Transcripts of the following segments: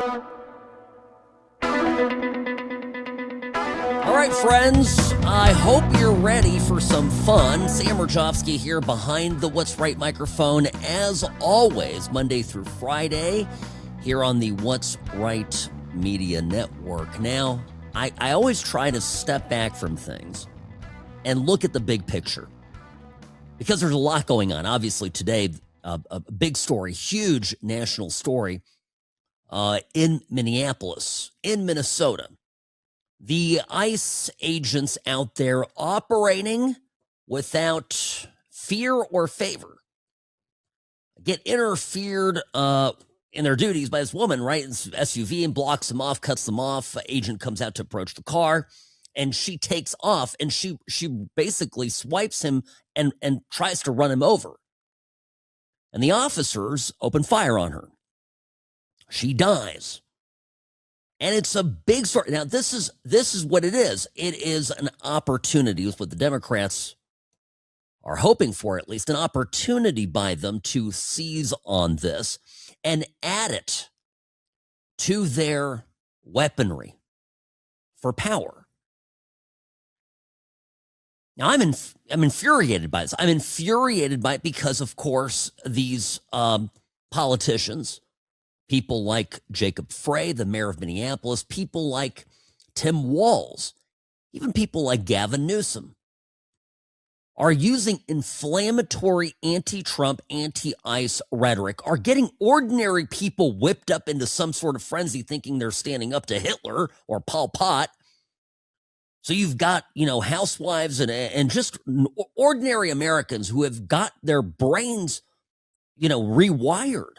All right, friends, I hope you're ready for some fun. Sam Mirejovsky here behind the What's Right microphone, as always, Monday through Friday, here on the What's Right Media Network. Now, I always try to step back from things and look at the big picture, because there's a lot going on. Obviously, today, a big story, huge national story in Minneapolis, in Minnesota. The ICE agents out there operating without fear or favor get interfered in their duties by this woman, right? It's SUV, and blocks them off, cuts them off. Agent comes out to approach the car, and she takes off, and she basically swipes him and tries to run him over. And the officers open fire on her. She dies. And it's a big story. Now, this is what it is. It is an opportunity, is what the Democrats are hoping for, at least, an opportunity by them to seize on this and add it to their weaponry for power. Now, I'm infuriated by this. I'm infuriated by it because, of course, these politicians, people like Jacob Frey, the mayor of Minneapolis, people like Tim Walz, even people like Gavin Newsom, are using inflammatory anti-Trump, anti-ICE rhetoric, are getting ordinary people whipped up into some sort of frenzy thinking they're standing up to Hitler or Pol Pot. So you've got, housewives and just ordinary Americans who have got their brains, rewired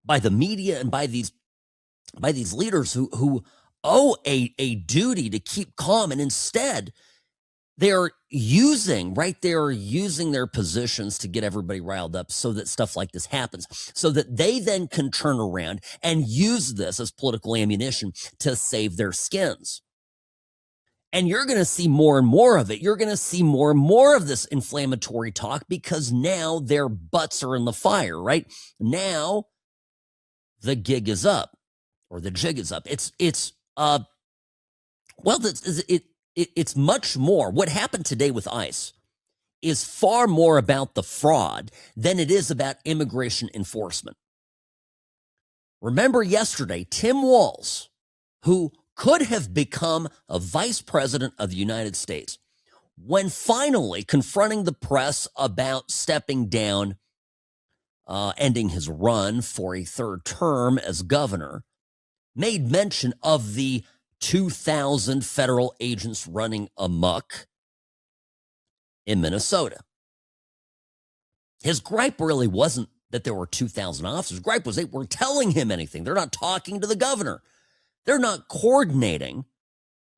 by the media and by these leaders who owe a duty to keep calm, and instead they're using their positions to get everybody riled up so that stuff like this happens, so that they then can turn around and use this as political ammunition to save their skins. And you're going to see more and more of it. You're going to see more and more of this inflammatory talk because now their butts are in the fire, right? Now the gig is up, or the jig is up. It's much more. What happened today with ICE is far more about the fraud than it is about immigration enforcement. Remember yesterday, Tim Walz, who could have become a vice president of the United States, when finally confronting the press about stepping down, ending his run for a third term as governor, made mention of the 2,000 federal agents running amok in Minnesota. His gripe really wasn't that there were 2,000 officers. Gripe was they weren't telling him anything. They're not talking to the governor. They're not coordinating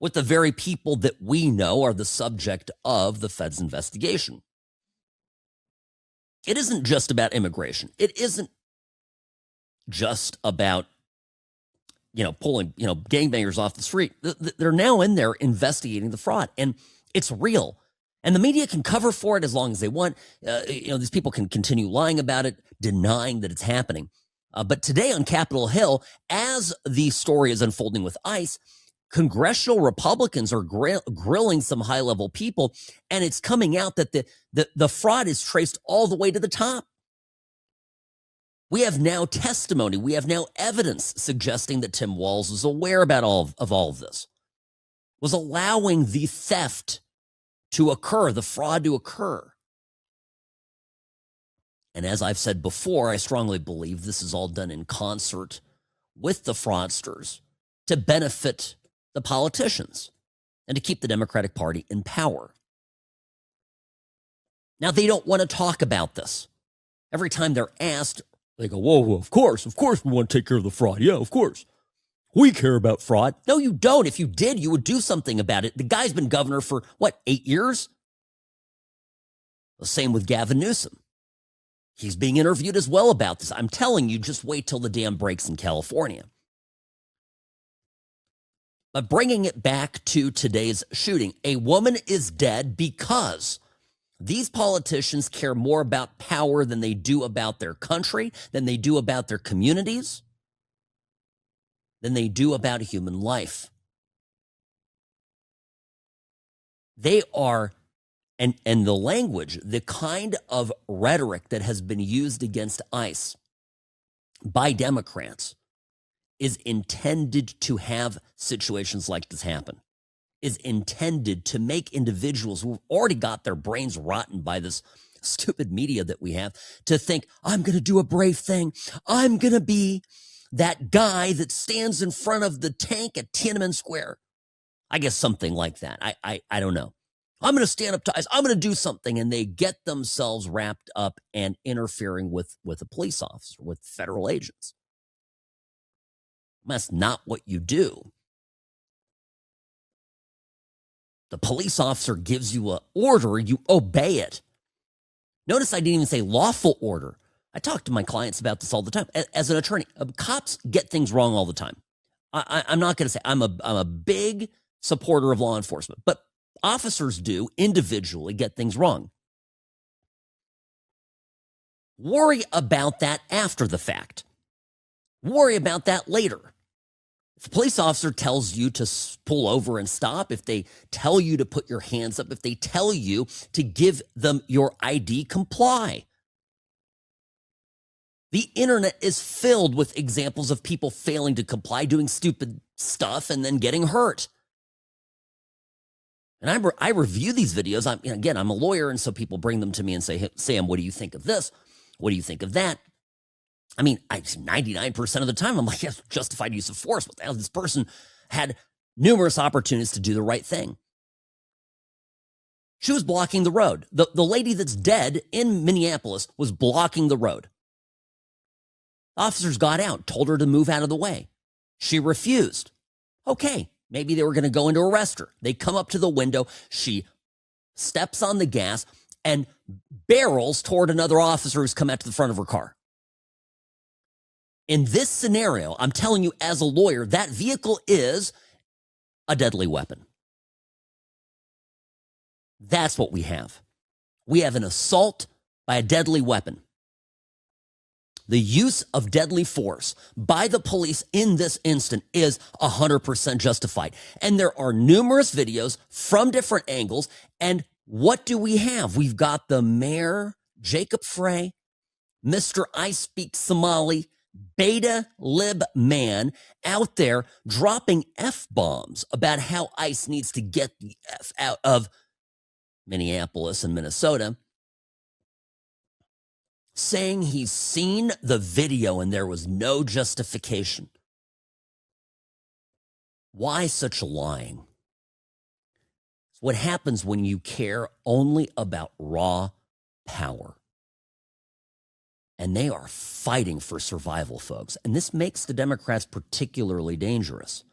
with the very people that we know are the subject of the Fed's investigation. It isn't just about immigration. It isn't just about, pulling, gangbangers off the street. They're now in there investigating the fraud, and it's real. And the media can cover for it as long as they want. These people can continue lying about it, denying that it's happening. But today on Capitol Hill, as the story is unfolding with ICE, congressional Republicans are grilling some high-level people, and it's coming out that the fraud is traced all the way to the top. We have now testimony, we have now evidence suggesting that Tim Walz was aware about all of this, was allowing the theft to occur, the fraud to occur. And as I've said before, I strongly believe this is all done in concert with the fraudsters to benefit the politicians and to keep the Democratic Party in power. Now, they don't want to talk about this. Every time they're asked, they go, whoa, of course we want to take care of the fraud. Yeah, of course. We care about fraud. No, you don't. If you did, you would do something about it. The guy's been governor for, 8 years? The same with Gavin Newsom. He's being interviewed as well about this. I'm telling you, just wait till the dam breaks in California. But bringing it back to today's shooting, a woman is dead because these politicians care more about power than they do about their country, than they do about their communities. than they do about human life. They are, and the language, the kind of rhetoric that has been used against ICE by Democrats is intended to have situations like this happen, is intended to make individuals who've already got their brains rotten by this stupid media that we have to think, I'm going to do a brave thing. I'm going to be that guy that stands in front of the tank at Tiananmen Square. I guess something like that. I don't know. I'm going to stand up to ICE. I'm going to do something. And they get themselves wrapped up and interfering with a police officer, with federal agents. That's not what you do. The police officer gives you an order, you obey it. Notice I didn't even say lawful order. I talk to my clients about this all the time. As an attorney, cops get things wrong all the time. I'm not going to say I'm a big supporter of law enforcement, but officers do individually get things wrong. Worry about that after the fact. Worry about that later. If a police officer tells you to pull over and stop, if they tell you to put your hands up, if they tell you to give them your ID, comply. The internet is filled with examples of people failing to comply, doing stupid stuff, and then getting hurt. And I review these videos. I'm a lawyer, and so people bring them to me and say, hey, Sam, what do you think of this? What do you think of that? I mean, 99% of the time, I'm like, yes, justified use of force. What the hell? This person had numerous opportunities to do the right thing. She was blocking the road. The lady that's dead in Minneapolis was blocking the road. Officers got out, told her to move out of the way. She refused. Okay, maybe they were going to go in to arrest her. They come up to the window. She steps on the gas and barrels toward another officer who's come out to the front of her car. In this scenario, I'm telling you as a lawyer, that vehicle is a deadly weapon. That's what we have. We have an assault by a deadly weapon. The use of deadly force by the police in this instant is 100% justified. And there are numerous videos from different angles. And what do we have? We've got the mayor, Jacob Frey, Mr. I Speak Somali, beta lib man out there dropping F-bombs about how ICE needs to get the F out of Minneapolis and Minnesota, saying he's seen the video and there was no justification. Why such lying? It's what happens when you care only about raw power. And they are fighting for survival, folks. And this makes the Democrats particularly dangerous.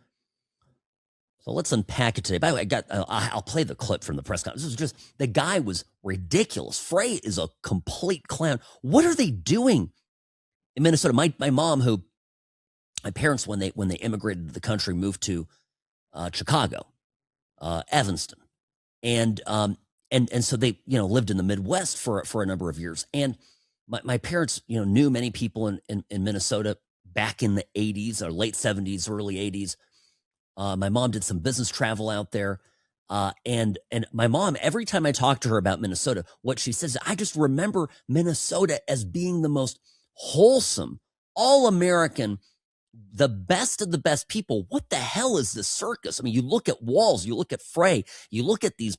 So let's unpack it today. By the way, I'll play the clip from the press conference. This was just, the guy was ridiculous. Frey is a complete clown. What are they doing in Minnesota? My mom, my parents, when they immigrated to the country, moved to Chicago, Evanston, and so they lived in the Midwest for a number of years. And my parents knew many people in Minnesota back in the 80s or late 70s, early 80s. My mom did some business travel out there. And my mom, every time I talk to her about Minnesota, what she says, I just remember Minnesota as being the most wholesome, all-American, the best of the best people. What the hell is this circus? I mean, you look at Walls, you look at Frey, you look at these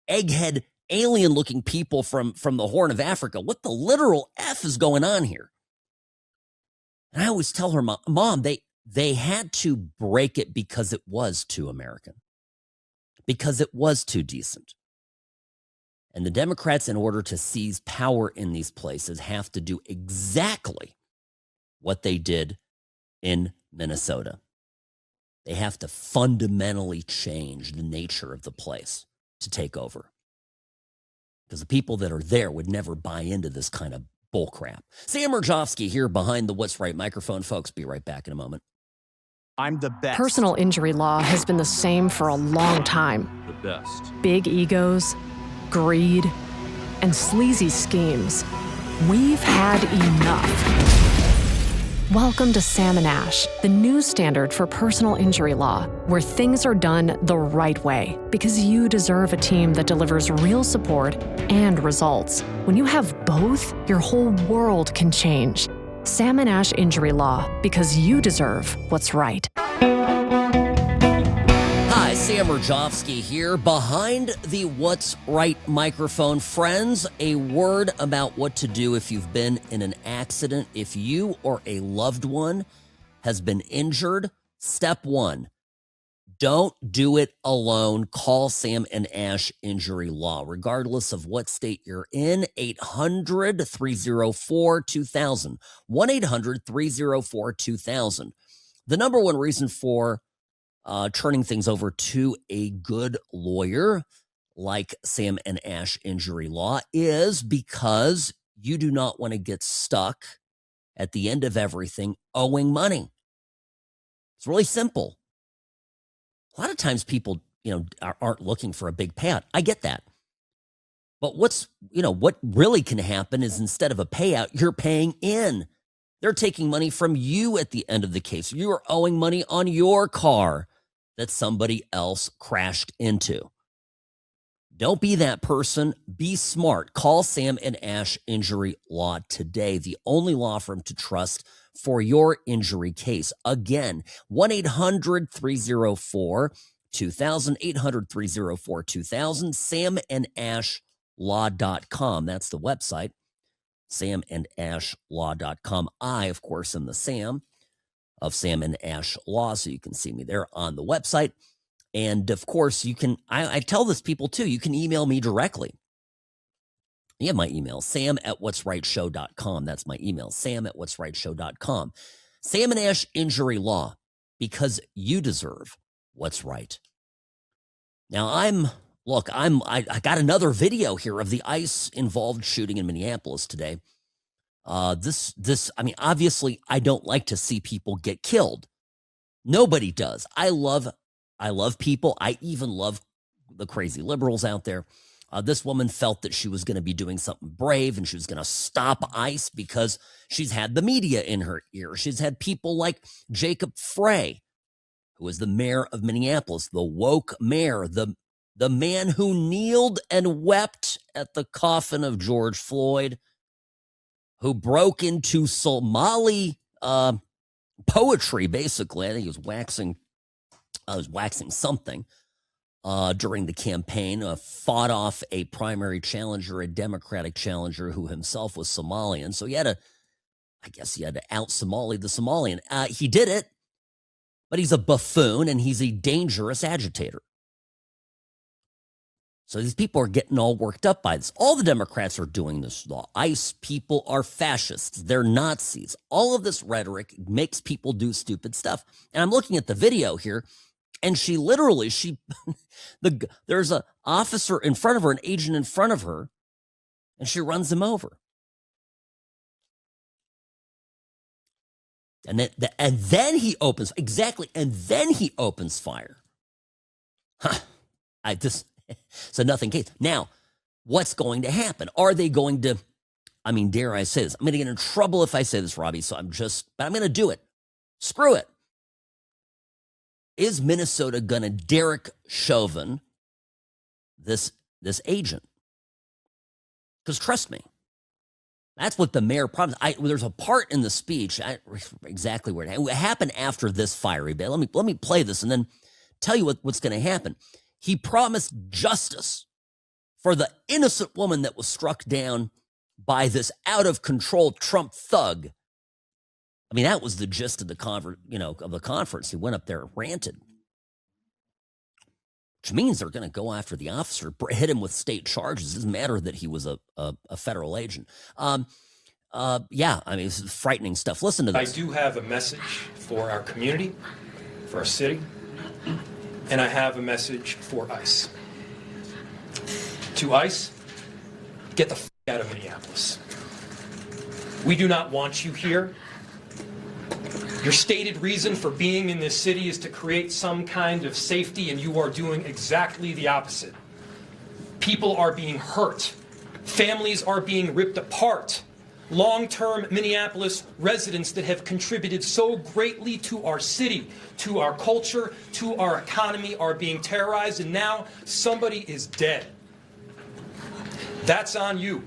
egghead, alien-looking people from the Horn of Africa. What the literal F is going on here? And I always tell her, Mom, they had to break it because it was too American, because it was too decent. And the Democrats, in order to seize power in these places, have to do exactly what they did in Minnesota. They have to fundamentally change the nature of the place to take over. Because the people that are there would never buy into this kind of bullcrap. Sam Mirejovsky here behind the What's Right microphone. Folks, be right back in a moment. I'm the best. Personal injury law has been the same for a long time. The best. Big egos, greed, and sleazy schemes. We've had enough. Welcome to Sam and Ash, the new standard for personal injury law, where things are done the right way, because you deserve a team that delivers real support and results. When you have both, your whole world can change. Sam and Ash Injury Law, because you deserve what's right. Hi, Sam Mirejovsky here, behind the What's Right microphone. Friends, a word about what to do if you've been in an accident. If you or a loved one has been injured, step one, don't do it alone. Call Sam and Ash Injury Law, regardless of what state you're in. 800-304-2000. 1-800-304-2000. The number one reason for turning things over to a good lawyer like Sam and Ash Injury Law is because you do not want to get stuck at the end of everything owing money. It's really simple. A lot of times people, aren't looking for a big payout. I get that. But what really can happen is instead of a payout, you're paying in. They're taking money from you at the end of the case. You are owing money on your car that somebody else crashed into. Don't be that person. Be smart. Call Sam and Ash Injury Law today, the only law firm to trust for your injury case. Again, 1-800-304-2000, 800-304-2000, samandashlaw.com. That's the website, samandashlaw.com. I, of course, am the Sam of Sam and Ash Law, so you can see me there on the website. And of course, you can, I tell this people too, you can email me directly. You have my email, sam@whatsrightshow.com. That's my email, sam@whatsrightshow.com. Sam and Ash Injury Law, because you deserve what's right. Now I got another video here of the ICE-involved shooting in Minneapolis today. Obviously, I don't like to see people get killed. Nobody does. I love people. I even love the crazy liberals out there. This woman felt that she was going to be doing something brave and she was going to stop ICE because she's had the media in her ear. She's had people like Jacob Frey, who is the mayor of Minneapolis, the woke mayor, the man who kneeled and wept at the coffin of George Floyd, who broke into Somali poetry, basically. I think he was waxing something during the campaign, fought off a primary challenger, a Democratic challenger who himself was Somalian. So he had to out-Somali the Somalian. He did it, but he's a buffoon and he's a dangerous agitator. So these people are getting all worked up by this. All the Democrats are doing this law. ICE people are fascists. They're Nazis. All of this rhetoric makes people do stupid stuff. And I'm looking at the video here, and there's an officer in front of her, an agent in front of her, and she runs him over. And then he opens fire. So nothing case. Now, what's going to happen? Are they going to, dare I say this? I'm going to get in trouble if I say this, Robbie, but I'm going to do it. Screw it. Is Minnesota going to Derek Chauvin this agent? Because trust me, that's what the mayor promised. There's a part in the speech, exactly where it happened after this fiery bit. Let me play this and then tell you what's going to happen. He promised justice for the innocent woman that was struck down by this out-of-control Trump thug. That was the gist of the conference. He went up there and ranted, which means they're going to go after the officer, hit him with state charges. It doesn't matter that he was a federal agent. This is frightening stuff. Listen to this. I do have a message for our community, for our city, and I have a message for ICE. To ICE, get the out of Minneapolis. We do not want you here. Your stated reason for being in this city is to create some kind of safety, and you are doing exactly the opposite. People are being hurt. Families are being ripped apart. long-term Minneapolis residents that have contributed so greatly to our city, to our culture, to our economy are being terrorized, and now somebody is dead. That's on you.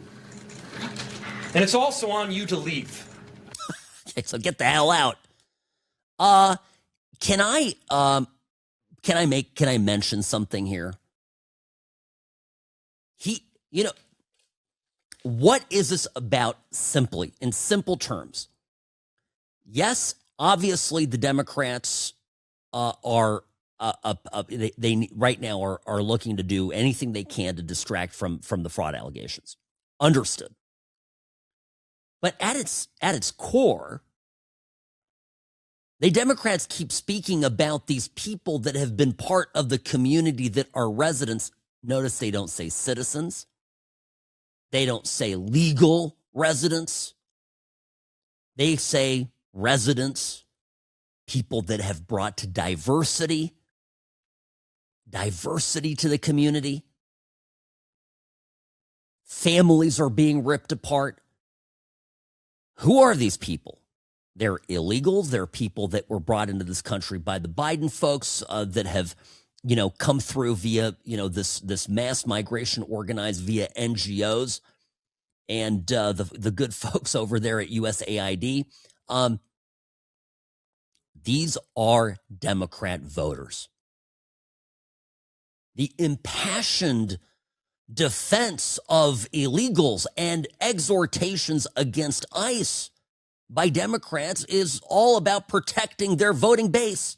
And it's also on you to leave. Okay, so get the hell out. Can I mention something here? What is this about simply, in simple terms? Yes, obviously the Democrats are they right now are looking to do anything they can to distract from the fraud allegations. Understood. But at its core, the Democrats keep speaking about these people that have been part of the community that are residents. Notice they don't say citizens. They don't say legal residents. They say residents, people that have brought diversity to the community. Families are being ripped apart. Who are these people? They're illegals. They're people that were brought into this country by the Biden folks that have, come through via, this mass migration organized via NGOs and the good folks over there at USAID. These are Democrat voters. The impassioned defense of illegals and exhortations against ICE by Democrats is all about protecting their voting base.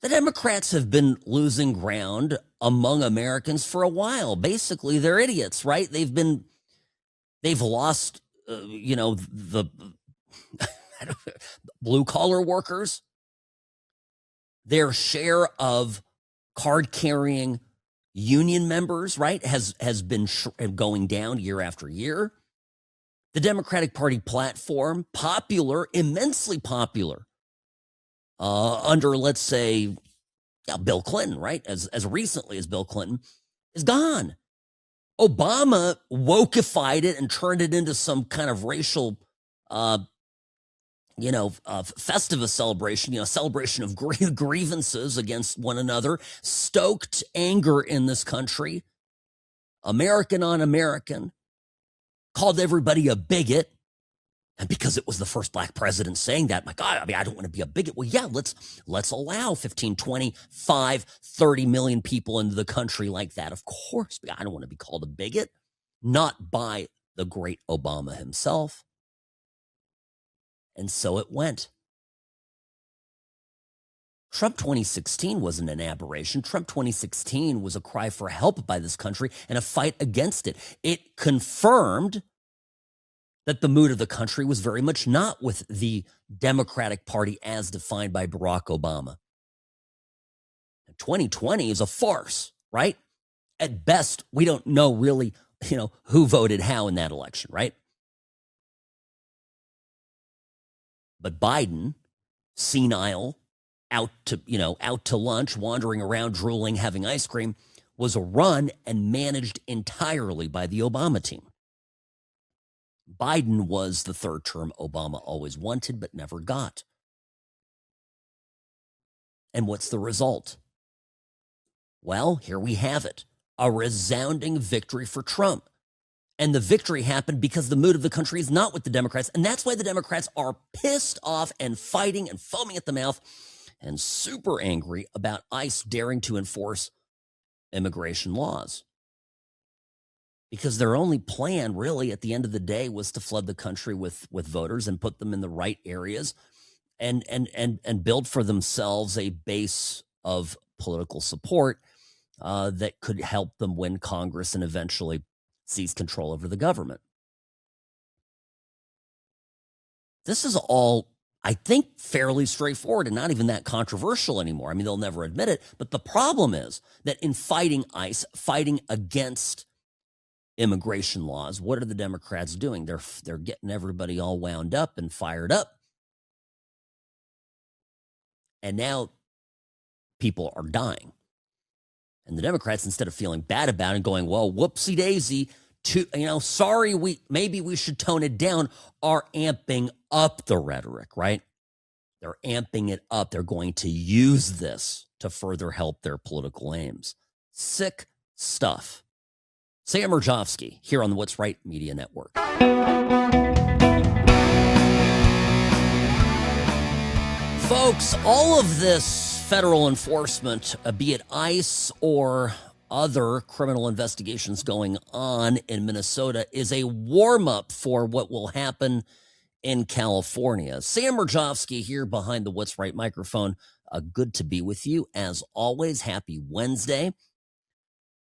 The Democrats have been losing ground among Americans for a while. Basically, they're idiots, right? They've lost, the blue collar workers, their share of card carrying union members, right, has been going down year after year. The Democratic Party platform, popular, immensely popular, under, let's say, Bill Clinton, right? As recently as Bill Clinton, is gone. Obama wokeified it and turned it into some kind of racial, Festivus celebration, celebration of grievances against one another, stoked anger in this country, American on American, called everybody a bigot. And because it was the first black president saying that, my God, I don't want to be a bigot. Well, yeah, let's allow 15, 25, 30 million people into the country like that. Of course, I don't want to be called a bigot, not by the great Obama himself. And so it went. Trump 2016 wasn't an aberration. Trump 2016 was a cry for help by this country and a fight against it. It confirmed that the mood of the country was very much not with the Democratic Party as defined by Barack Obama. 2020 is a farce, right? At best, we don't know really, who voted how in that election, right? But Biden, senile, out to lunch, wandering around, drooling, having ice cream, was run and managed entirely by the Obama team. Biden was the third term Obama always wanted but never got. And what's the result? Well, here we have it. A resounding victory for Trump. And the victory happened because the mood of the country is not with the Democrats. And that's why the Democrats are pissed off and fighting and foaming at the mouth and super angry about ICE daring to enforce immigration laws. Because their only plan, really, at the end of the day, was to flood the country with voters and put them in the right areas and build for themselves a base of political support that could help them win Congress and eventually seize control over the government. This is all, I think, fairly straightforward and not even that controversial anymore. I mean, they'll never admit it. But the problem is that in fighting ICE, fighting against immigration laws, what are the Democrats doing? They're getting everybody all wound up and fired up. And now people are dying. And the Democrats, instead of feeling bad about it and going, well, whoopsie daisy, sorry, maybe we should tone it down, are amping up the rhetoric, right? They're amping it up. They're going to use this to further help their political aims. Sick stuff. Sam Mirejovsky here on the What's Right Media Network. Folks, all of this federal enforcement, be it ICE or other criminal investigations going on in Minnesota, is a warm-up for what will happen in California. Sam Mirejovsky here behind the What's Right microphone. Good to be with you. As always, happy Wednesday.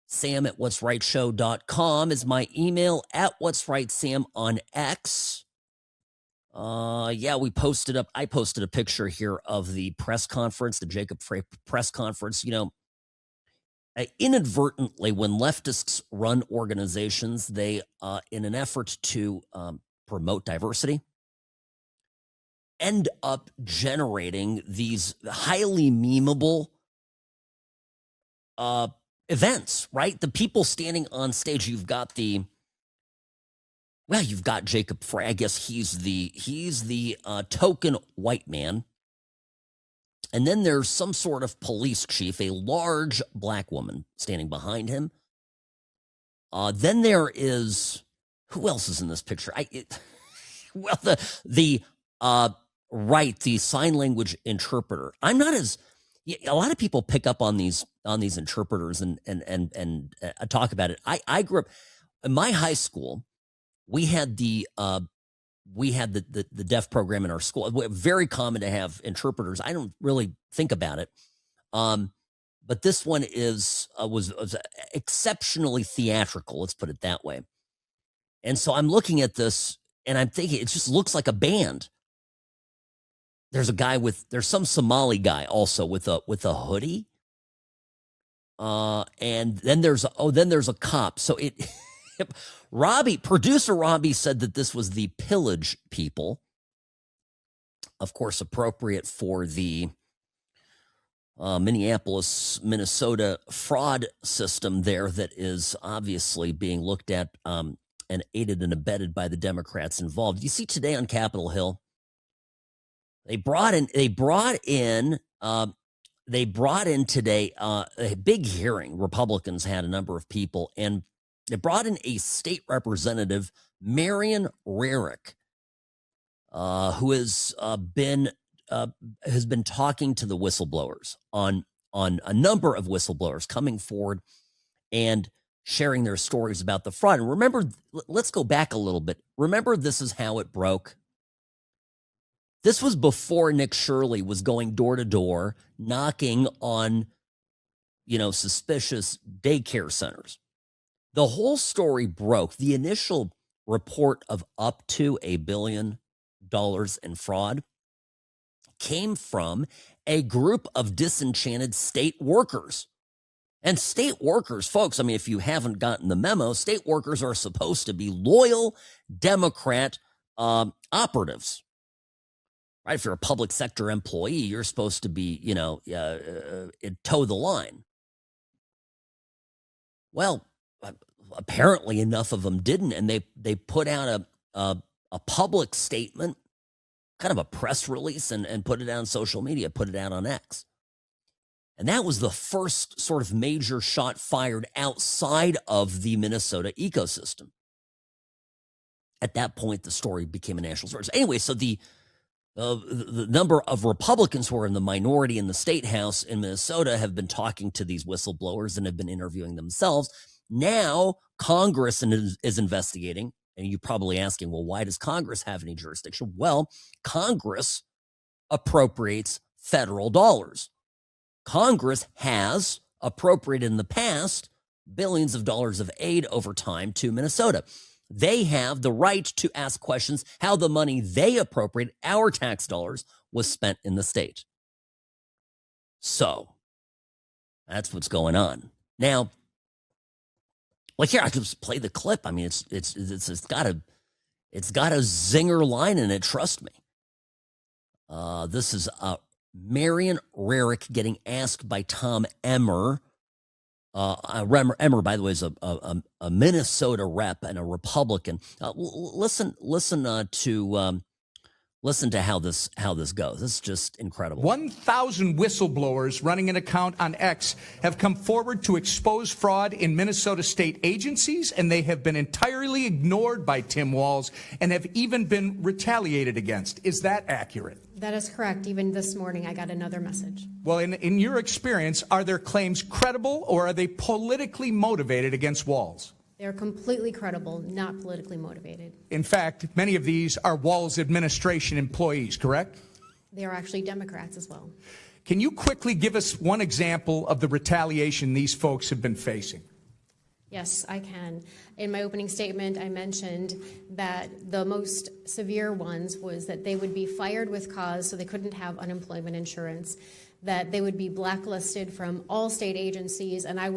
Sam at what'srightshow.com is my email, at What's Right Sam on X. I posted a picture here of the press conference, the Jacob Frey press conference. Inadvertently, when leftists run organizations, they, in an effort to promote diversity, end up generating these highly memeable events, right? The people standing on stage, you've got Jacob Frey. I guess he's the token white man. And then there's some sort of police chief, a large black woman standing behind him. Then there is, who else is in this picture? The sign language interpreter. I'm not as, a lot of people pick up on these interpreters and talk about it. I grew up in my high school. We had the deaf program in our school. Very common to have interpreters. I don't really think about it, but this one was exceptionally theatrical. Let's put it that way. And so I'm looking at this and I'm thinking it just looks like a band. There's some Somali guy also with a hoodie. And then there's a cop. So producer Robbie said that this was the Pillage people. Of course, appropriate for the Minneapolis, Minnesota fraud system there that is obviously being looked at and aided and abetted by the Democrats involved. You see today on Capitol Hill, They brought in today a big hearing. Republicans had a number of people, and they brought in a state representative, Marion Rarick, who has been talking to the whistleblowers on a number of whistleblowers coming forward and sharing their stories about the fraud. And remember, let's go back a little bit. Remember, this is how it broke. This was before Nick Shirley was going door to door, knocking on, suspicious daycare centers. The whole story broke. The initial report of up to $1 billion in fraud came from a group of disenchanted state workers. And state workers, folks, if you haven't gotten the memo, state workers are supposed to be loyal Democrat operatives. Right? If you're a public sector employee, you're supposed to be, toe the line. Well, apparently enough of them didn't, and they put out a public statement, kind of a press release, and put it out on social media, put it out on X. And that was the first sort of major shot fired outside of the Minnesota ecosystem. At that point, the story became a national story. So anyway, so the number of Republicans who are in the minority in the state house in Minnesota have been talking to these whistleblowers and have been interviewing themselves. Now Congress is investigating, and you're probably asking, well, why does Congress have any jurisdiction? Well, Congress appropriates federal dollars. Congress has appropriated in the past billions of dollars of aid over time to Minnesota. They have the right to ask questions how the money they appropriate, our tax dollars, was spent in the state. So that's what's going on. Now, here, I can just play the clip. It's got a zinger line in it, trust me. This is Marion Rarick getting asked by Tom Emmer I remember, by the way, is a Minnesota rep and a Republican. Listen to how this goes. This is just incredible. 1,000 whistleblowers running an account on X have come forward to expose fraud in Minnesota state agencies, and they have been entirely ignored by Tim Walz and have even been retaliated against. Is that accurate? That is correct. Even this morning, I got another message. Well, in your experience, are their claims credible, or are they politically motivated against Walz? They're completely credible, not politically motivated. In fact, many of these are Walz administration employees, correct? They are actually Democrats as well. Can you quickly give us one example of the retaliation these folks have been facing? Yes, I can. In my opening statement, I mentioned that the most severe ones was that they would be fired with cause, so they couldn't have unemployment insurance, that they would be blacklisted from all state agencies, and I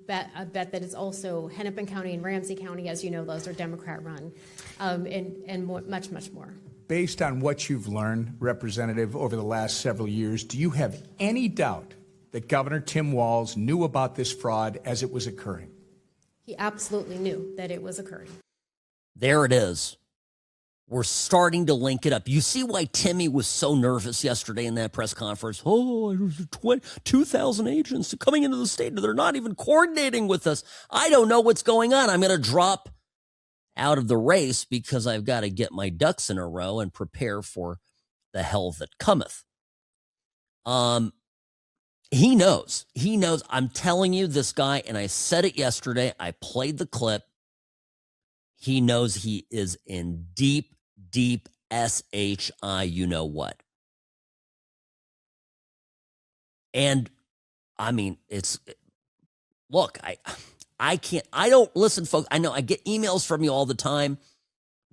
bet that it's also Hennepin County and Ramsey County. As you know, those are Democrat-run, and much, much more. Based on what you've learned, Representative, over the last several years, do you have any doubt that Governor Tim Walz knew about this fraud as it was occurring? He absolutely knew that it was occurring. There it is. We're starting to link it up. You see why Timmy was so nervous yesterday in that press conference? Oh, there's 2,000 agents coming into the state. They're not even coordinating with us. I don't know what's going on. I'm going to drop out of the race because I've got to get my ducks in a row and prepare for the hell that cometh. He knows. He knows. I'm telling you, this guy, and I said it yesterday, I played the clip. He knows he is in deep SHI, you know what. And I mean, look, I can't, I don't, listen, folks, I know I get emails from you all the time.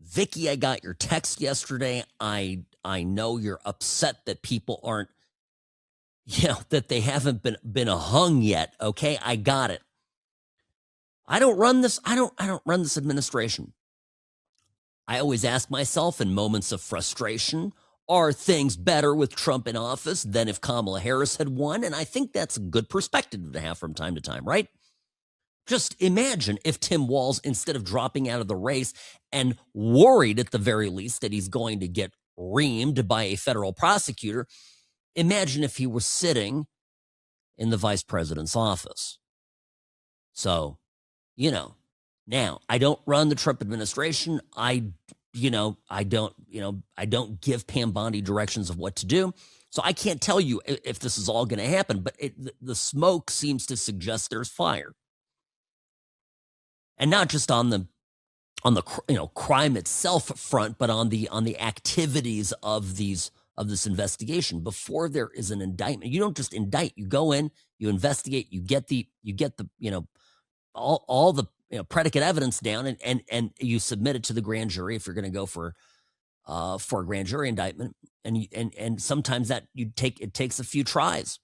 Vicky, I got your text yesterday. I know you're upset that people aren't, that they haven't been hung yet. Okay. I got it. I don't run this. I don't run this administration. I always ask myself in moments of frustration, are things better with Trump in office than if Kamala Harris had won? And I think that's a good perspective to have from time to time, right? Just imagine if Tim Walz, instead of dropping out of the race and worried at the very least that he's going to get reamed by a federal prosecutor, imagine if he were sitting in the vice president's office. So, now I don't run the Trump administration. I don't give Pam Bondi directions of what to do. So I can't tell you if this is all going to happen, but the smoke seems to suggest there's fire. And not just on the crime itself front, but on the activities of this investigation. Before there is an indictment, you don't just indict. You go in, you investigate, you get the all the predicate evidence down, and you submit it to the grand jury if you're going to go for a grand jury indictment. And sometimes it takes a few tries,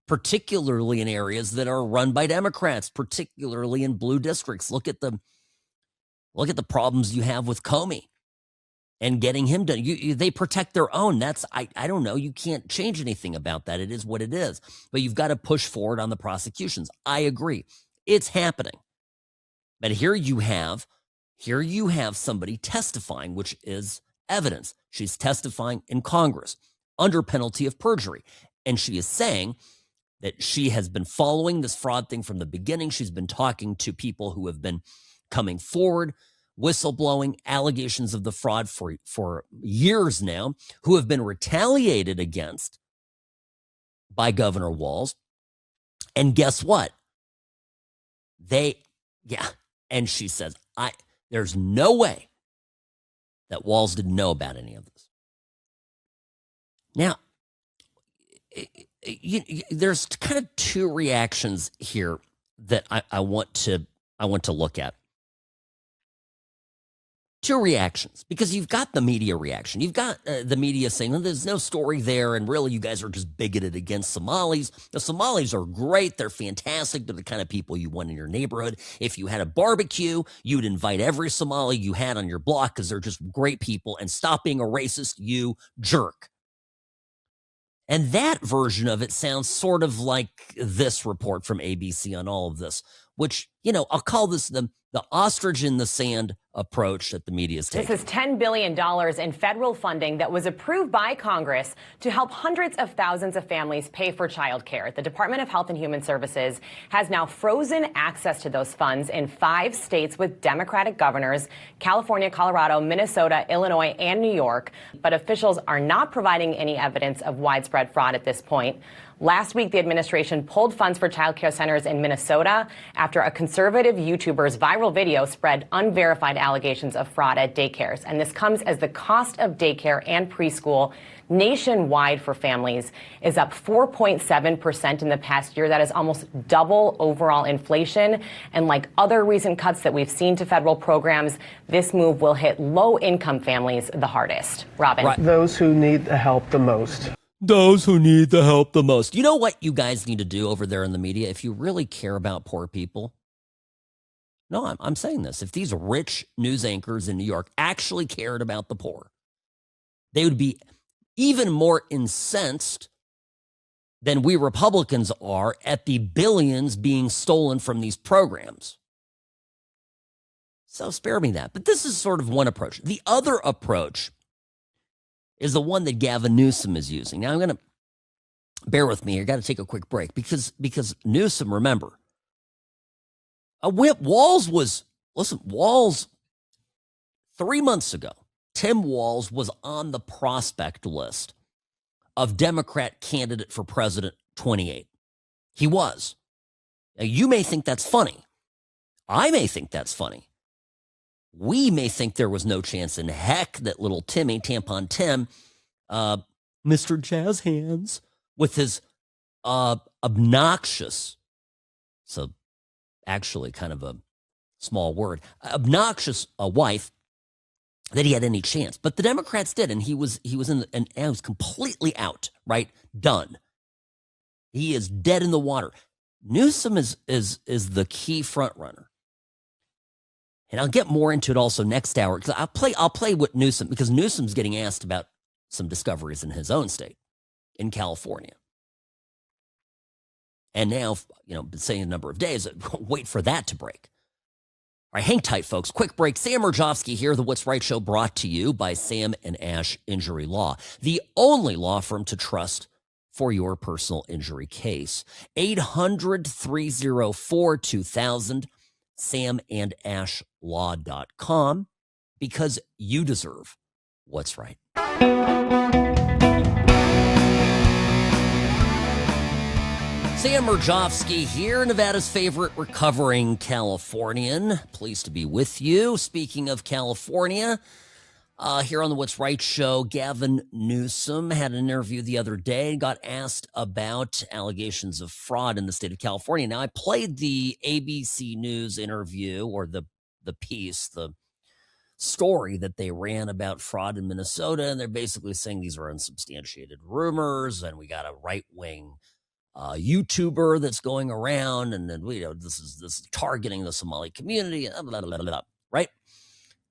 particularly in areas that are run by Democrats, particularly in blue districts. Look at the problems you have with Comey and getting him done. They protect their own. I don't know. You can't change anything about that. It is what it is. But you've got to push forward on the prosecutions. I agree. It's happening. But here you have somebody testifying, which is evidence. She's testifying in Congress under penalty of perjury. And she is saying that she has been following this fraud thing from the beginning. She's been talking to people who have been coming forward, whistleblowing allegations of the fraud for years now, who have been retaliated against by Governor Walz. And guess what? And she says, there's no way that Walz didn't know about any of this. Now, there's kind of two reactions here that I want to look at. Two reactions, because you've got the media reaction. You've got the media saying, well, there's no story there, and really you guys are just bigoted against Somalis. The Somalis are great. They're fantastic. They're the kind of people you want in your neighborhood. If you had a barbecue, you'd invite every Somali you had on your block because they're just great people, and stop being a racist, you jerk. And that version of it sounds sort of like this report from ABC on all of this, which, I'll call this the ostrich in the sand approach that the media is taking. This is $10 billion in federal funding that was approved by Congress to help hundreds of thousands of families pay for child care. The Department of Health and Human Services has now frozen access to those funds in 5 states with Democratic governors: California, Colorado, Minnesota, Illinois, and New York. But officials are not providing any evidence of widespread fraud at this point. Last week, the administration pulled funds for child care centers in Minnesota after a conservative YouTuber's viral video spread unverified allegations of fraud at daycares. And this comes as the cost of daycare and preschool nationwide for families is up 4.7% in the past year. That is almost double overall inflation. And like other recent cuts that we've seen to federal programs, this move will hit low-income families the hardest. Robin. Right. Those who need the help the most. Those who need the help the most. You know what you guys need to do over there in the media if you really care about poor people? No, I'm saying this. If these rich news anchors in New York actually cared about the poor, they would be even more incensed than we Republicans are at the billions being stolen from these programs. So spare me that. But this is sort of one approach. The other approach is the one that Gavin Newsom is using. Now, I'm going to bear with me. I got to take a quick break because Newsom, remember, Walz 3 months ago, Tim Walz was on the prospect list of Democrat candidate for president 28. He was. Now, you may think that's funny. I may think that's funny. We may think there was no chance in heck that little Timmy, Tampon Tim, Mr. Jazz Hands, with his obnoxious, so actually kind of a small word, obnoxious wife, that he had any chance. But the Democrats did, and he was completely out, right? Done. He is dead in the water. Newsom is the key front runner. And I'll get more into it also next hour because I'll play with Newsom because Newsom's getting asked about some discoveries in his own state, in California. And now, been saying a number of days, wait for that to break. All right, hang tight, folks. Quick break. Sam Mirejovsky here, the What's Right Show, brought to you by Sam and Ash Injury Law, the only law firm to trust for your personal injury case. 800-304-2000. samandashlaw.com, because you deserve what's right. Sam Mirejovsky here, Nevada's favorite recovering Californian. Pleased to be with you. Speaking of California, here on the What's Right Show, Gavin Newsom had an interview the other day, got asked about allegations of fraud in the state of California. Now, I played the ABC News interview, or the piece, the story that they ran about fraud in Minnesota, and they're basically saying these are unsubstantiated rumors, and we got a right-wing YouTuber that's going around, and then this is targeting the Somali community, blah, blah, blah, blah, right?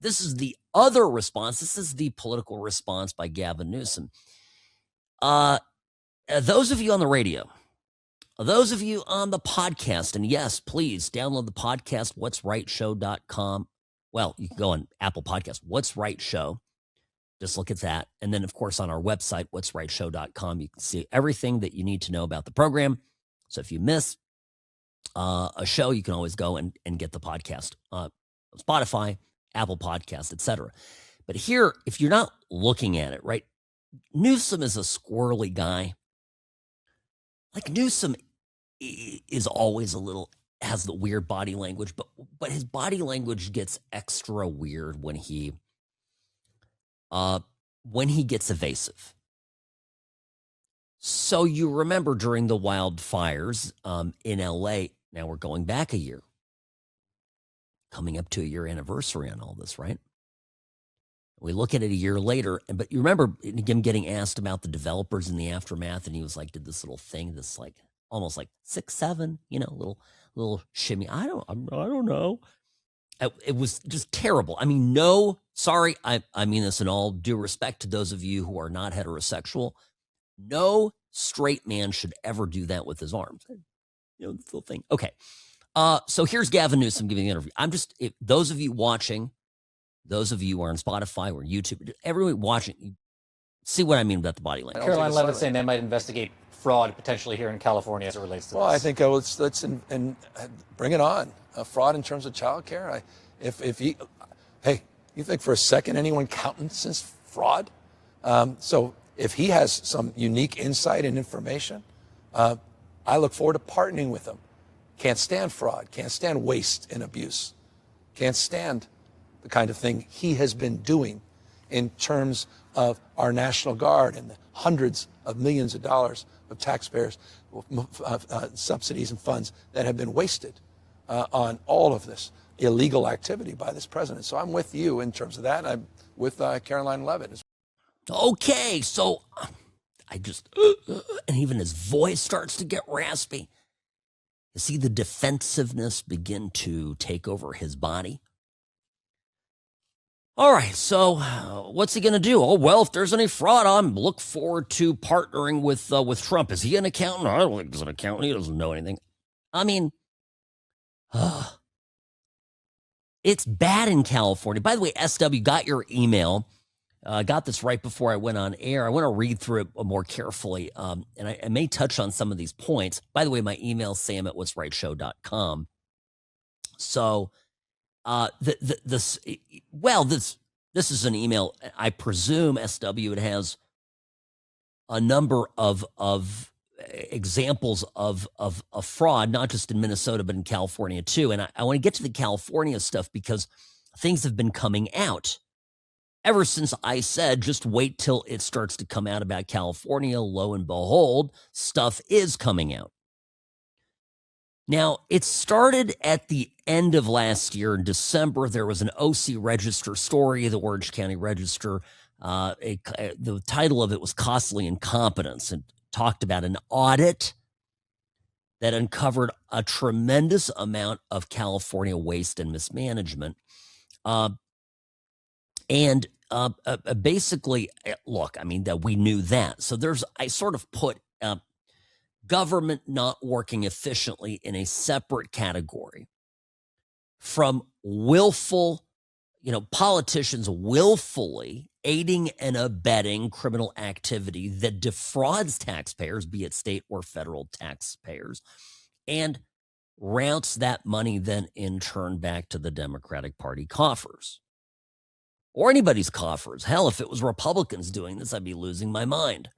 This is the other response. This is the political response by Gavin Newsom. Those of you on the radio, those of you on the podcast, and yes, please download the podcast, what'srightshow.com. Well, you can go on Apple Podcasts, What's Right Show. Just look at that. And then, of course, on our website, what'srightshow.com, you can see everything that you need to know about the program. So if you miss a show, you can always go and get the podcast. Spotify, Apple Podcast, etc. But here, if you're not looking at it, right, Newsom is a squirrely guy. Like, Newsom is always has the weird body language, but his body language gets extra weird when he gets evasive. So you remember during the wildfires in LA, now we're going back a year, coming up to a year anniversary on all this, right? We look at it a year later, but you remember him getting asked about the developers in the aftermath, and he was like, did this little thing, this like almost like 6'7", little shimmy. I don't know. It was just terrible. I mean, sorry, I mean this in all due respect to those of you who are not heterosexual. No straight man should ever do that with his arms. You know, this little thing. Okay. So here's Gavin Newsom giving the interview. Those of you watching, those of you who are on Spotify or YouTube, everyone watching, you see what I mean about the body language. Caroline Levitt saying they might investigate fraud potentially here in California as it relates to this. Well, I think let's bring it on. Fraud in terms of child care. You think for a second anyone countenances fraud? So if he has some unique insight and information, I look forward to partnering with him. Can't stand fraud, can't stand waste and abuse, can't stand the kind of thing he has been doing in terms of our National Guard and the hundreds of millions of dollars of taxpayers' subsidies and funds that have been wasted on all of this illegal activity by this president. So I'm with you in terms of that. I'm with Caroline Levitt. Okay, so and even his voice starts to get raspy. You see the defensiveness begin to take over his body. All right, so what's he going to do? Oh, well, if there's any fraud, I look forward to partnering with Trump. Is he an accountant? I don't think he's an accountant. He doesn't know anything. I mean, it's bad in California. By the way, SW, got your email. Got this right before I went on air. I want to read through it more carefully, and I may touch on some of these points. By the way, my email is sam@whatsrightshow.com. So, this is an email. I presume, SW, it has a number of examples of fraud, not just in Minnesota, but in California too. And I want to get to the California stuff because things have been coming out. Ever since I said, just wait till it starts to come out about California, lo and behold, stuff is coming out. Now, it started at the end of last year in December. There was an OC Register story, the Orange County Register. The title of it was Costly Incompetence, and talked about an audit that uncovered a tremendous amount of California waste and mismanagement. Basically, look, I mean, that we knew that. So I sort of put government not working efficiently in a separate category from willful, politicians willfully aiding and abetting criminal activity that defrauds taxpayers, be it state or federal taxpayers, and routes that money then in turn back to the Democratic Party coffers. Or anybody's coffers. Hell, if it was Republicans doing this, I'd be losing my mind.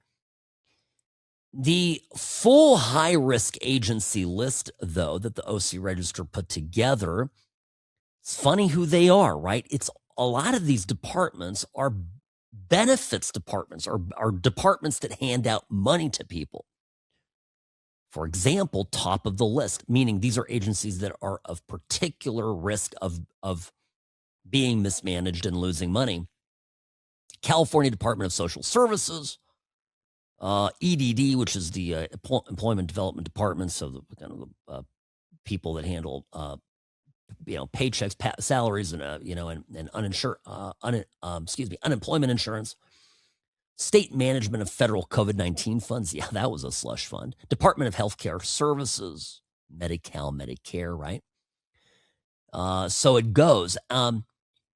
The full high-risk agency list, though, that the OC Register put together, it's funny who they are, right? It's a lot of these departments are benefits departments, are departments that hand out money to people. For example, top of the list, meaning these are agencies that are of particular risk of being mismanaged and losing money. California Department of Social Services, EDD, which is the Employment Development Department, so the people that handle paychecks, salaries, and uninsured, unemployment insurance. State Management of Federal COVID-19 Funds, yeah, that was a slush fund. Department of Healthcare Services, Medi-Cal, Medicare, right? So it goes.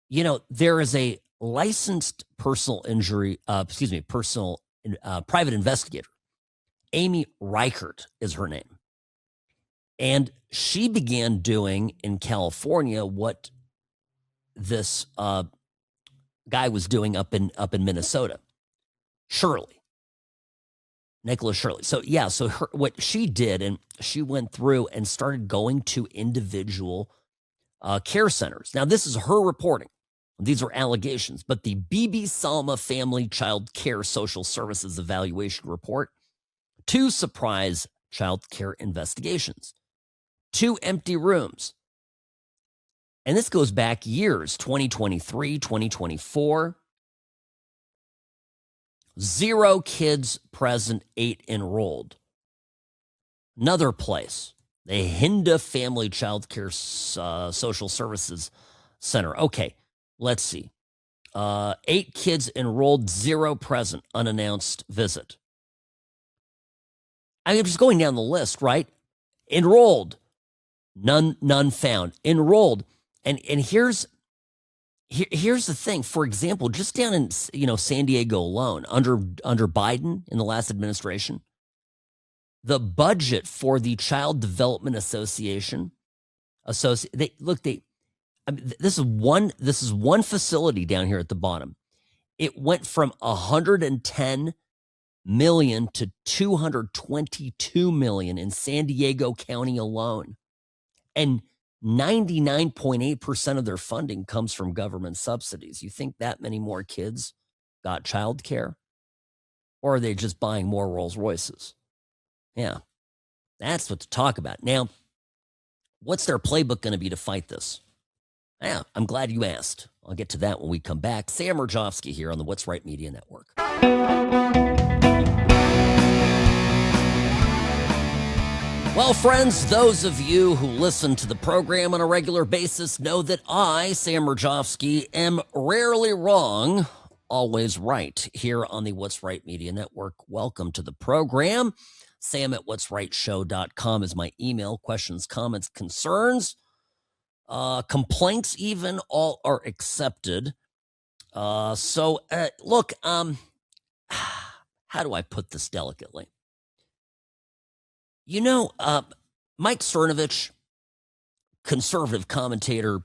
There is a licensed private investigator. Amy Reichert is her name. And she began doing in California what this guy was doing up in Minnesota. Nicholas Shirley. So yeah, what she did, and she went through and started going to individual care centers. Now, this is her reporting. These are allegations, but the BB Salma Family Child Care Social Services Evaluation Report, 2 surprise child care investigations, 2 empty rooms. And this goes back years, 2023, 2024. 0 kids present, 8 enrolled. Another place, the Hinda Family Child Care Social Services Center. Okay, let's see. 8 kids enrolled, 0 present, unannounced visit. I'm just going down the list, right? Enrolled, none found. Enrolled, and here's the thing. For example, just down in San Diego alone, under Biden in the last administration, the budget for the Child Development Association, this is one facility down here at the bottom. It went from 110 million to 222 million in San Diego County alone. And 99.8% of their funding comes from government subsidies. You think that many more kids got childcare? Or are they just buying more Rolls Royces? Yeah, that's what to talk about. Now, what's their playbook going to be to fight this? Yeah, I'm glad you asked. I'll get to that when we come back. Sam Mirejovsky here on the What's Right Media Network. Well, friends, those of you who listen to the program on a regular basis know that I, Sam Mirejovsky, am rarely wrong, always right here on the What's Right Media Network. Welcome to the program. Sam at what'srightshow.com is my email. Questions, comments, concerns, complaints even, all are accepted. Look, how do I put this delicately? Mike Cernovich, conservative commentator,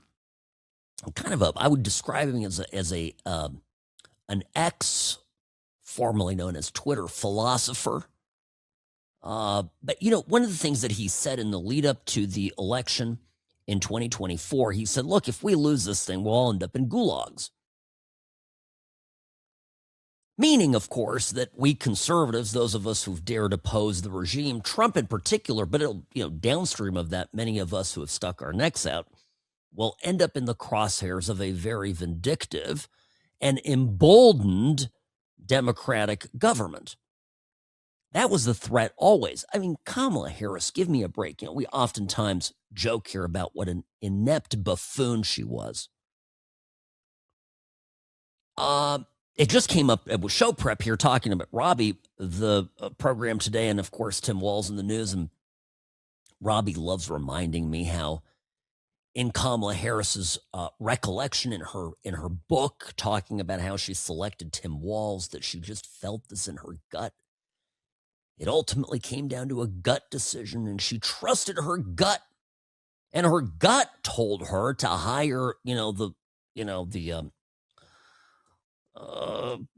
I would describe him as an ex, formerly known as Twitter philosopher. But one of the things that he said in the lead up to the election in 2024, he said, look, if we lose this thing, we'll all end up in gulags. Meaning, of course, that we conservatives, those of us who've dared oppose the regime, Trump in particular, but downstream of that, many of us who have stuck our necks out, will end up in the crosshairs of a very vindictive and emboldened Democratic government. That was the threat always. I mean, Kamala Harris, give me a break. We oftentimes joke here about what an inept buffoon she was. It just came up with show prep here talking about Robbie, the program today, and of course, Tim Walz in the news. And Robbie loves reminding me how in Kamala Harris's recollection in her book, talking about how she selected Tim Walz, that she just felt this in her gut. It ultimately came down to a gut decision, and she trusted her gut. And her gut told her to hire, the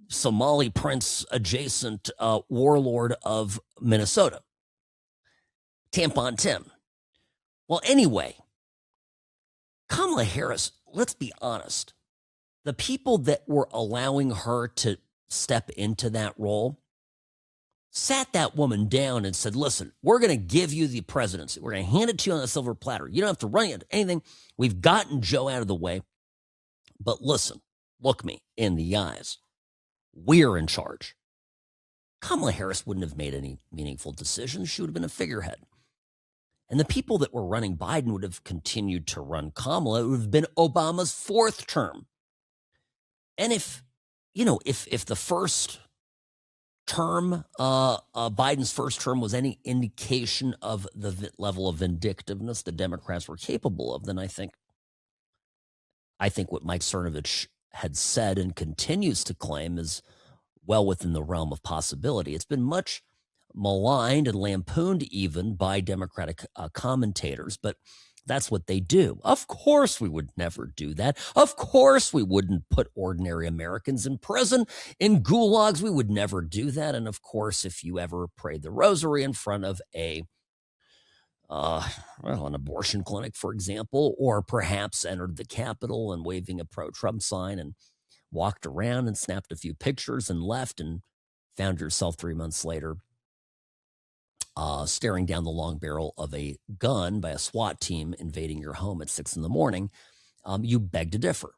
Somali prince adjacent warlord of Minnesota, Tampon Tim. Well, anyway, Kamala Harris, let's be honest, the people that were allowing her to step into that role sat that woman down and said, listen, we're going to give you the presidency. We're going to hand it to you on a silver platter. You don't have to run into anything. We've gotten Joe out of the way. But listen, look me in the eyes. We're in charge. Kamala Harris wouldn't have made any meaningful decisions. She would have been a figurehead. And the people that were running Biden would have continued to run Kamala. It would have been Obama's fourth term. And if the first term, Biden's first term, was any indication of the level of vindictiveness the Democrats were capable of, then I think what Mike Cernovich had said and continues to claim is well within the realm of possibility. It's been much maligned and lampooned even by Democratic commentators, but that's what they do. Of course we would never do that. Of course we wouldn't put ordinary Americans in prison, in gulags. We would never do that. And of course, if you ever prayed the rosary in front of an abortion clinic, for example, or perhaps entered the Capitol and waving a pro-Trump sign and walked around and snapped a few pictures and left and found yourself 3 months later staring down the long barrel of a gun by a SWAT team invading your home at 6 a.m, you beg to differ,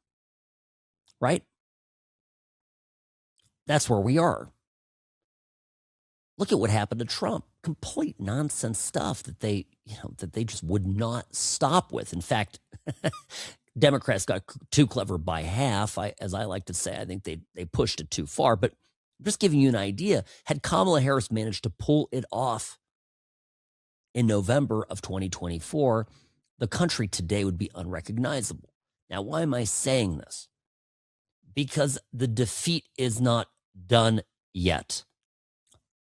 right? That's where we are. Look at what happened to Trump. Complete nonsense stuff that they just would not stop with. In fact, Democrats got too clever by half. As I like to say, I think they pushed it too far. But I'm just giving you an idea. Had Kamala Harris managed to pull it off in November of 2024, the country today would be unrecognizable. Now, why am I saying this? Because the defeat is not done yet.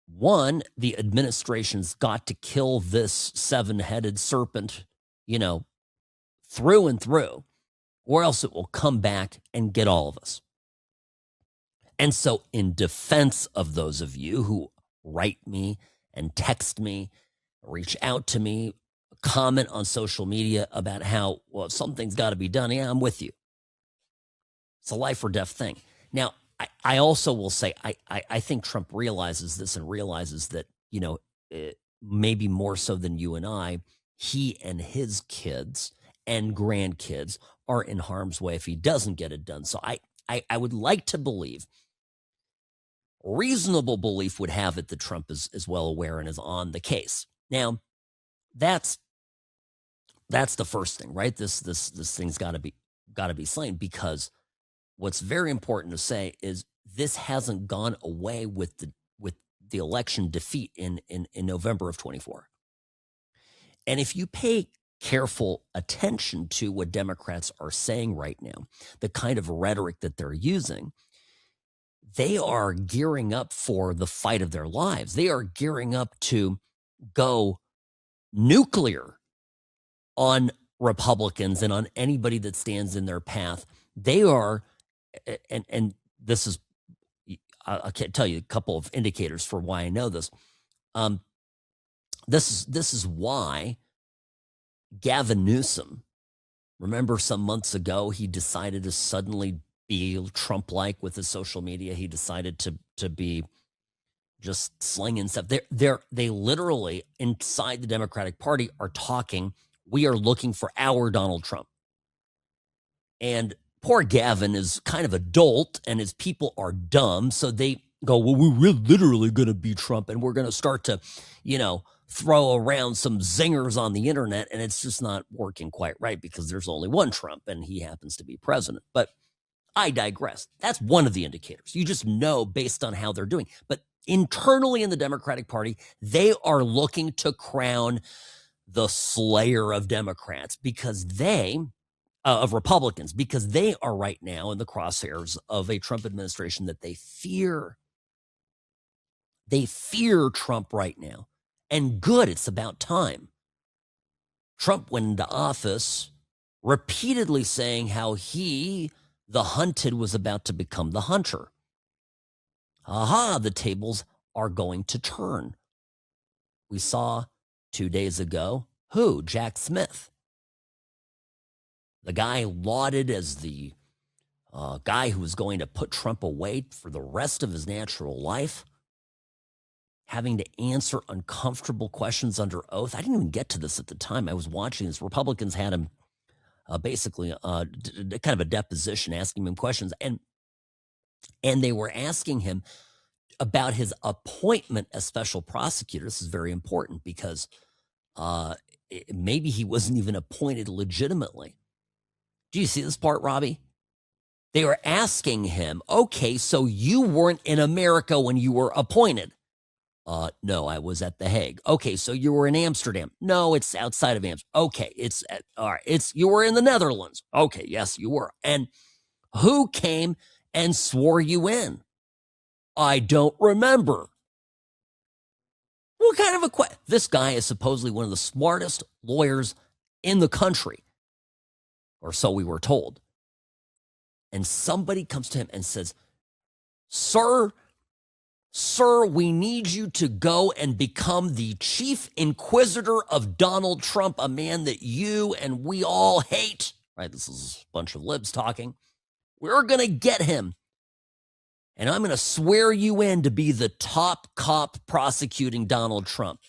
One, the administration's got to kill this seven-headed serpent, through and through, or else it will come back and get all of us. And so in defense of those of you who write me and text me, reach out to me, comment on social media about how, well, something's got to be done. Yeah, I'm with you. It's a life or death thing. Now, I also will say, I think Trump realizes this and realizes that, maybe more so than you and I, he and his kids and grandkids are in harm's way if he doesn't get it done. So I would like to believe, reasonable belief would have it that Trump is well aware and is on the case. Now, that's the first thing, right? This thing's got to be slain, because what's very important to say is this hasn't gone away with the election defeat in November of 24. And if you pay careful attention to what Democrats are saying right now, the kind of rhetoric that they're using, they are gearing up for the fight of their lives. They are gearing up to go nuclear on Republicans and on anybody that stands in their path. They are, and this is, I can't tell you a couple of indicators for why I know this. This is why Gavin Newsom, remember some months ago, he decided to suddenly be Trump-like with his social media. He decided to be just slinging stuff. They literally, inside the Democratic Party, are talking, we are looking for our Donald Trump. And poor Gavin is kind of a dolt, and his people are dumb, so they go, well, we're literally going to be Trump, and we're going to start to, throw around some zingers on the internet, and it's just not working quite right because there's only one Trump, and he happens to be president. But I digress. That's one of the indicators. You just know based on how they're doing. But internally in the Democratic Party, they are looking to crown the slayer of Democrats because of Republicans, because they are right now in the crosshairs of a Trump administration that they fear. They fear Trump right now. And good, it's about time. Trump went into office repeatedly saying how he, the hunted, was about to become the hunter. Aha, the tables are going to turn. We saw 2 days ago, Jack Smith. The guy lauded as the guy who was going to put Trump away for the rest of his natural life, having to answer uncomfortable questions under oath. I didn't even get to this at the time. I was watching this. Republicans had him basically kind of a deposition, asking him questions. And they were asking him about his appointment as special prosecutor. This is very important because maybe he wasn't even appointed legitimately. Do you see this part, Robbie? They were asking him, okay, so you weren't in America when you were appointed. No, I was at The Hague. Okay, so you were in Amsterdam. No, it's outside of Amsterdam. Okay, all right. You were in the Netherlands. Okay, yes, you were. And who came and swore you in? I don't remember. What kind of this guy is supposedly one of the smartest lawyers in the country, or so we were told. And somebody comes to him and says, Sir, we need you to go and become the chief inquisitor of Donald Trump, a man that you and we all hate. Right? This is a bunch of libs talking. We're going to get him. And I'm going to swear you in to be the top cop prosecuting Donald Trump.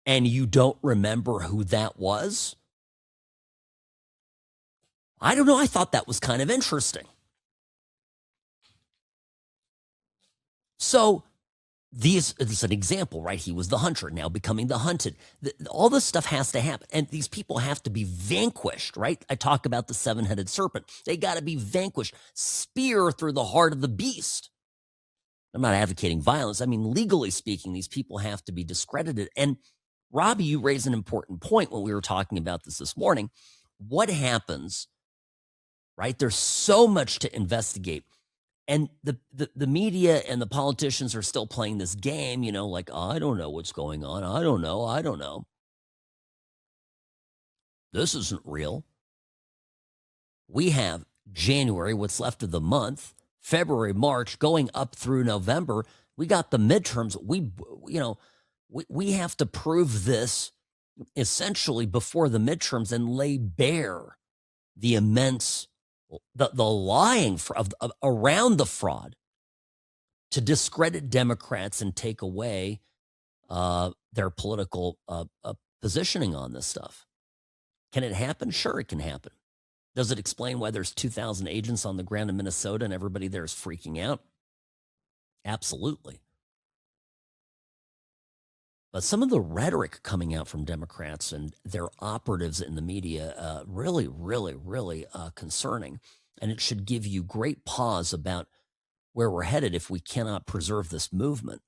And you don't remember who that was? I don't know. I thought that was kind of interesting. So this is an example, right? He was the hunter, now becoming the hunted. All this stuff has to happen. And these people have to be vanquished, right? I talk about the seven-headed serpent. They got to be vanquished. Spear through the heart of the beast. I'm not advocating violence. I mean, legally speaking, these people have to be discredited. And Robbie, you raised an important point when we were talking about this morning. What happens, right? There's so much to investigate. And the media and the politicians are still playing this game, like, oh, I don't know what's going on. I don't know. This isn't real. We have January, what's left of the month, February, March, going up through November. We got the midterms. We have to prove this essentially before the midterms and lay bare the immense, the lying around the fraud to discredit Democrats and take away their political positioning on this stuff. Can it happen? Sure, it can happen. Does it explain why there's 2,000 agents on the ground in Minnesota and everybody there is freaking out? Absolutely. But some of the rhetoric coming out from Democrats and their operatives in the media, really, really, really concerning. And it should give you great pause about where we're headed if we cannot preserve this movement.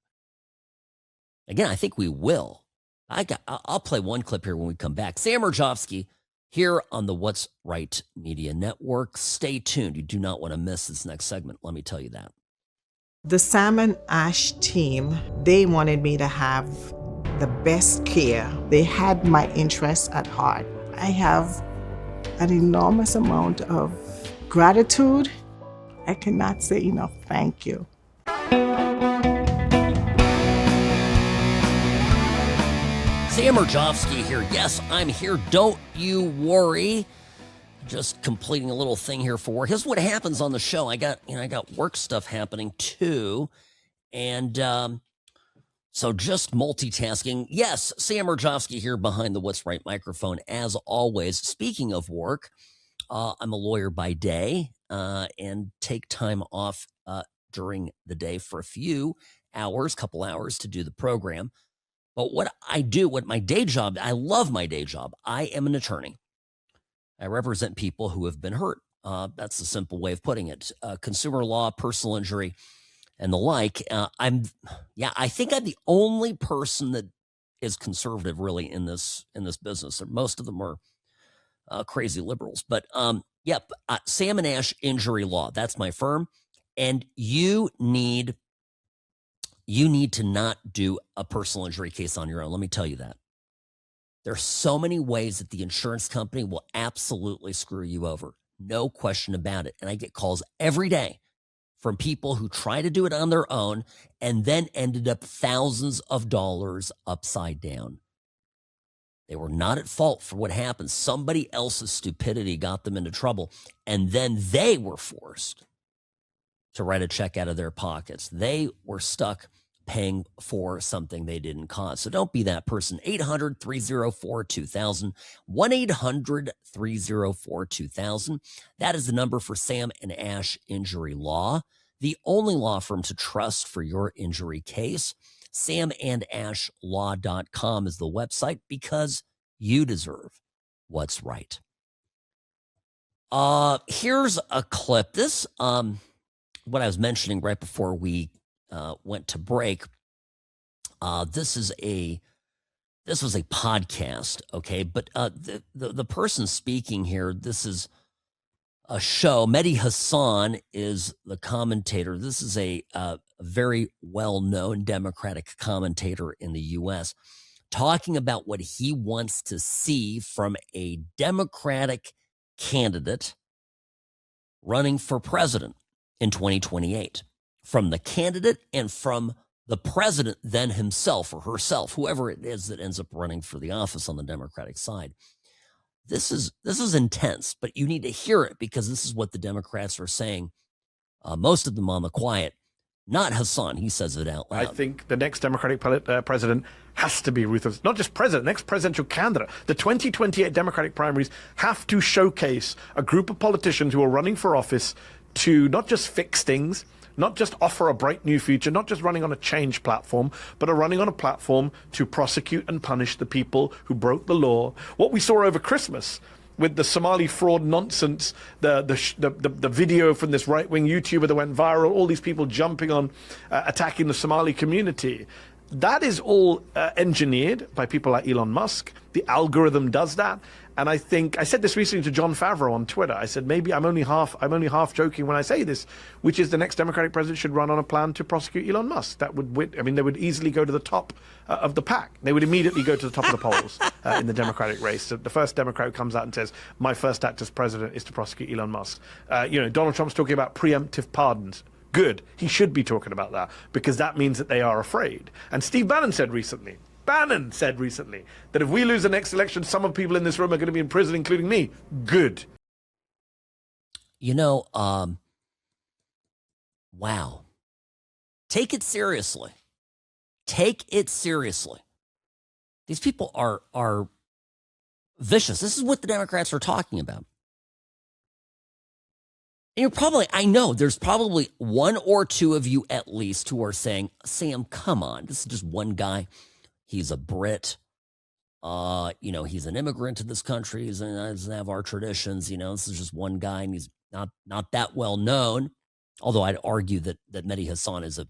Again, I think we will. I'll play one clip here when we come back. Sam Mirejovsky here on the What's Right Media Network. Stay tuned. You do not want to miss this next segment. Let me tell you that. The Sam and Ash team, they wanted me to have the best care. They had my interests at heart. I have an enormous amount of gratitude. I cannot say enough thank you. Sam Mirejovsky here. Yes, I'm here. Don't you worry. Just completing a little thing here for work. Here's what happens on the show. I got work stuff happening too. And so just multitasking. Yes, Sam Mirejovsky here behind the What's Right microphone as always. Speaking of work, I'm a lawyer by day and take time off during the day for a few hours, couple hours to do the program. But what my day job, I love my day job. I am an attorney. I represent people who have been hurt. That's the simple way of putting it. Consumer law, personal injury, and the like. I think I'm the only person that is conservative really in this business. Most of them are crazy liberals. But Sam and Ash Injury Law. That's my firm. And you need to not do a personal injury case on your own. Let me tell you that. There are so many ways that the insurance company will absolutely screw you over. No question about it. And I get calls every day from people who try to do it on their own and then ended up thousands of dollars upside down. They were not at fault for what happened. Somebody else's stupidity got them into trouble, and then they were forced to write a check out of their pockets. They were stuck paying for something they didn't cause. So don't be that person. 800-304-2000, 1-800-304-2000. That is the number for Sam and Ash Injury Law, the only law firm to trust for your injury case. samandashlaw.com is the website because you deserve what's right. Here's a clip. This, what I was mentioning right before we went to break. This was a podcast, okay? But the person speaking here, this is a show. Mehdi Hasan is the commentator. This is a very well-known Democratic commentator in the U.S. talking about what he wants to see from a Democratic candidate running for president in 2028. From the candidate and from the president then himself or herself, whoever it is that ends up running for the office on the Democratic side. This is intense, but you need to hear it because this is what the Democrats are saying. Most of them on the quiet. Not Hassan. He says it out loud. I think the next Democratic president has to be ruthless. Not just president, next presidential candidate. The 2028 Democratic primaries have to showcase a group of politicians who are running for office to not just fix things, not just offer a bright new future, not just running on a change platform, but are running on a platform to prosecute and punish the people who broke the law. What we saw over Christmas with the Somali fraud nonsense, the video from this right-wing YouTuber that went viral, all these people jumping on, attacking the Somali community. That is all engineered by people like Elon Musk. The algorithm does that. And I think I said this recently to John Favreau on Twitter. I said maybe I'm only half joking when I say this, which is the next Democratic president should run on a plan to prosecute Elon Musk. That would, I mean, they would easily go to the top of the pack. They would immediately go to the top of the polls in the Democratic race. So the first Democrat who comes out and says, "My first act as president is to prosecute Elon Musk." Donald Trump's talking about preemptive pardons. Good. He should be talking about that because that means that they are afraid. And Steve Bannon said recently that if we lose the next election, some of the people in this room are going to be in prison, including me. Good. Wow. Take it seriously. Take it seriously. These people are vicious. This is what the Democrats are talking about. And I know there's probably one or two of you at least who are saying, Sam, come on. This is just one guy. He's a Brit. He's an immigrant to this country. He doesn't have our traditions. This is just one guy, and he's not that well known. Although I'd argue that Mehdi Hasan is a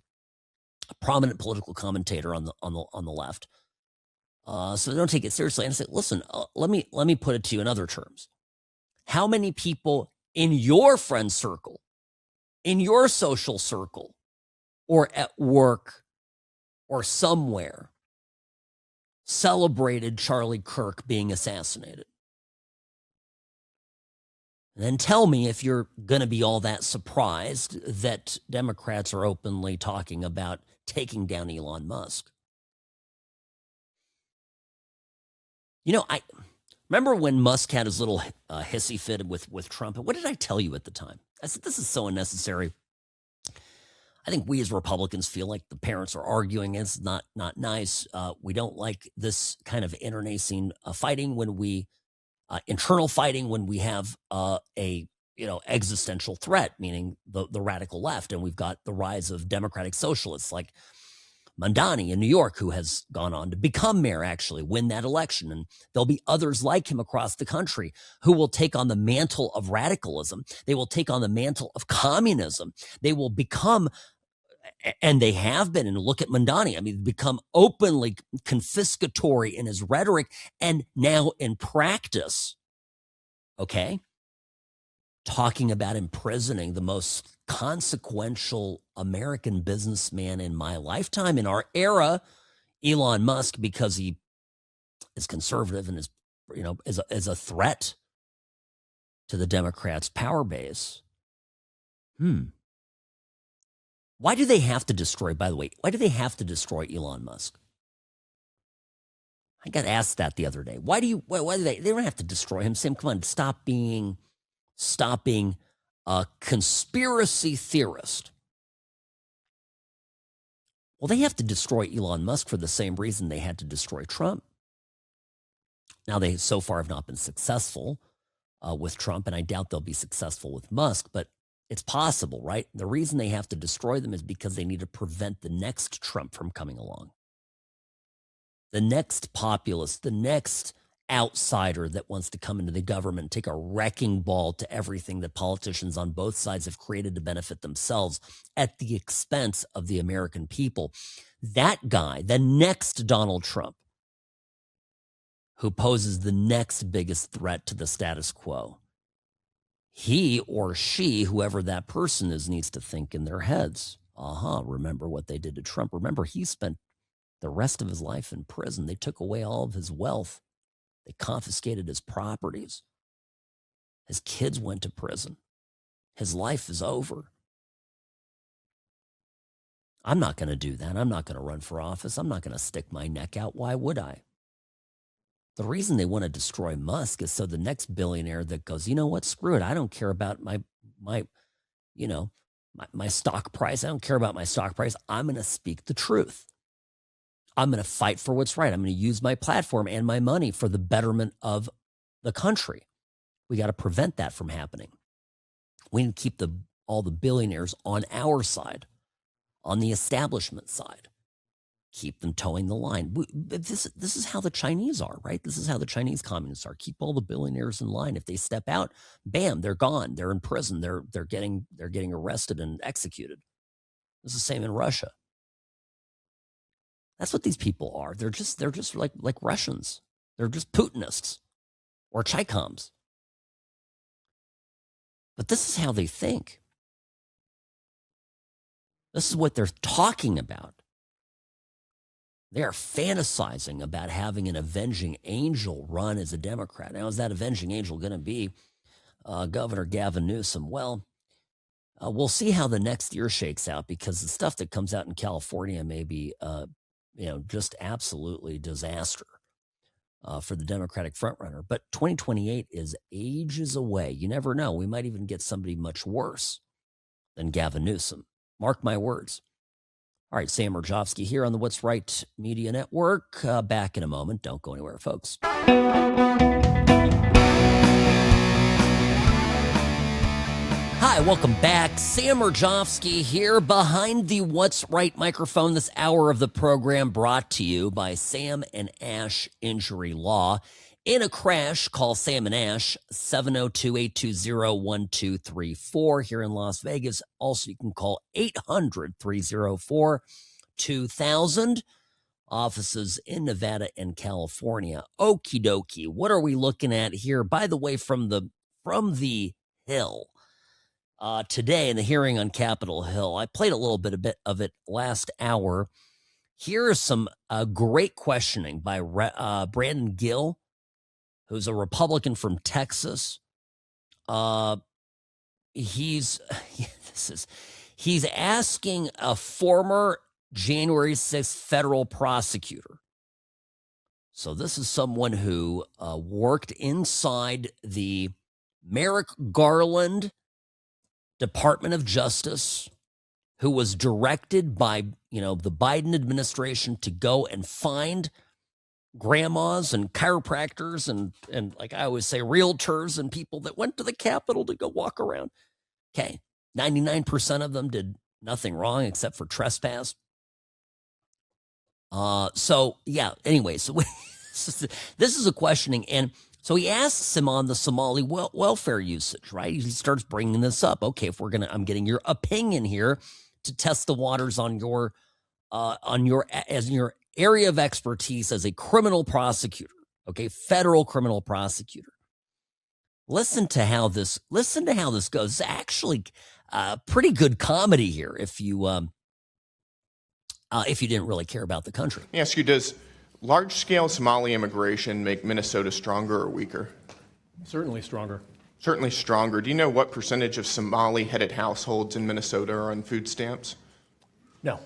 prominent political commentator on the left. So don't take it seriously. And I say, listen, let me put it to you in other terms. How many people in your friend circle, in your social circle, or at work, or somewhere, celebrated Charlie Kirk being assassinated? And then tell me if you're going to be all that surprised that Democrats are openly talking about taking down Elon Musk. I remember when Musk had his little hissy fit with Trump. And what did I tell you at the time? I said, this is so unnecessary. I think we as Republicans feel like the parents are arguing. It's not nice. We don't like this kind of internecine fighting internal fighting when we have a existential threat, meaning the radical left. And we've got the rise of democratic socialists like Mandani in New York, who has gone on to become mayor, actually win that election. And there'll be others like him across the country who will take on the mantle of radicalism. They will take on the mantle of communism. They will become, and they have been, and look at Mandani, become openly confiscatory in his rhetoric and now in practice, talking about imprisoning the most consequential American businessman in my lifetime, in our era, Elon Musk, because he is conservative and is a threat to the Democrats' power base. Why do they have to destroy, by the way, why do they have to destroy Elon Musk? I got asked that the other day. Why do they don't have to destroy him? Sam, come on, stop being a conspiracy theorist. Well, they have to destroy Elon Musk for the same reason they had to destroy Trump. Now, they so far have not been successful with Trump, and I doubt they'll be successful with Musk, but it's possible, right? The reason they have to destroy them is because they need to prevent the next Trump from coming along. The next populist, the next outsider that wants to come into the government, take a wrecking ball to everything that politicians on both sides have created to benefit themselves at the expense of the American people. That guy, the next Donald Trump, who poses the next biggest threat to the status quo, he or she, whoever that person is, needs to think in their heads. Remember what they did to Trump. Remember, he spent the rest of his life in prison. They took away all of his wealth. They confiscated his properties. His kids went to prison. His life is over. I'm not going to do that. I'm not going to run for office. I'm not going to stick my neck out. Why would I? The reason they want to destroy Musk is so the next billionaire that goes, you know what, screw it. I don't care about my stock price. I don't care about my stock price. I'm going to speak the truth. I'm going to fight for what's right. I'm going to use my platform and my money for the betterment of the country. We got to prevent that from happening. We need to keep all the billionaires on our side, on the establishment side. keep them towing the line. This is how the Chinese are, right? This is how the Chinese communists are. Keep all the billionaires in line. If they step out, bam, they're gone. They're in prison. They're getting arrested and executed. It's the same in Russia. That's what these people are. They're just like Russians. They're just Putinists or Chaicoms. But this is how they think. This is what they're talking about. They are fantasizing about having an avenging angel run as a Democrat. Now, is that avenging angel going to be Governor Gavin Newsom? Well, we'll see how the next year shakes out, because the stuff that comes out in California may be, just absolutely disaster for the Democratic frontrunner. But 2028 is ages away. You never know. We might even get somebody much worse than Gavin Newsom. Mark my words. All right, Sam Mirejovsky here on the What's Right Media Network. Back in a moment. Don't go anywhere, folks. Hi, welcome back. Sam Mirejovsky here behind the What's Right microphone. This hour of the program brought to you by Sam and Ash Injury Law. In a crash, call Sam and Ash, 702-820-1234 here in Las Vegas. Also, you can call 800-304-2000. Offices in Nevada and California. Okie dokie. What are we looking at here? By the way, from the Hill. Today in the hearing on Capitol Hill, I played a little bit of it last hour. Here is some great questioning by Brandon Gill, who's a Republican from Texas. He's asking a former January 6th federal prosecutor. So this is someone who worked inside the Merrick Garland Department of Justice, who was directed by, the Biden administration to go and find grandmas and chiropractors and like I always say, realtors and people that went to the Capitol to go walk around. Okay, 99% of them did nothing wrong except for trespass. Anyway, so this is a questioning, and so he asks him on the Somali welfare usage, right? He starts bringing this up. Okay, if I'm getting your opinion here to test the waters on your area of expertise as a criminal prosecutor, okay, federal criminal prosecutor. Listen to how this goes. It's actually pretty good comedy here if you didn't really care about the country. Let me ask you, does large-scale Somali immigration make Minnesota stronger or weaker? Certainly stronger. Certainly stronger. Do you know what percentage of Somali-headed households in Minnesota are on food stamps? No.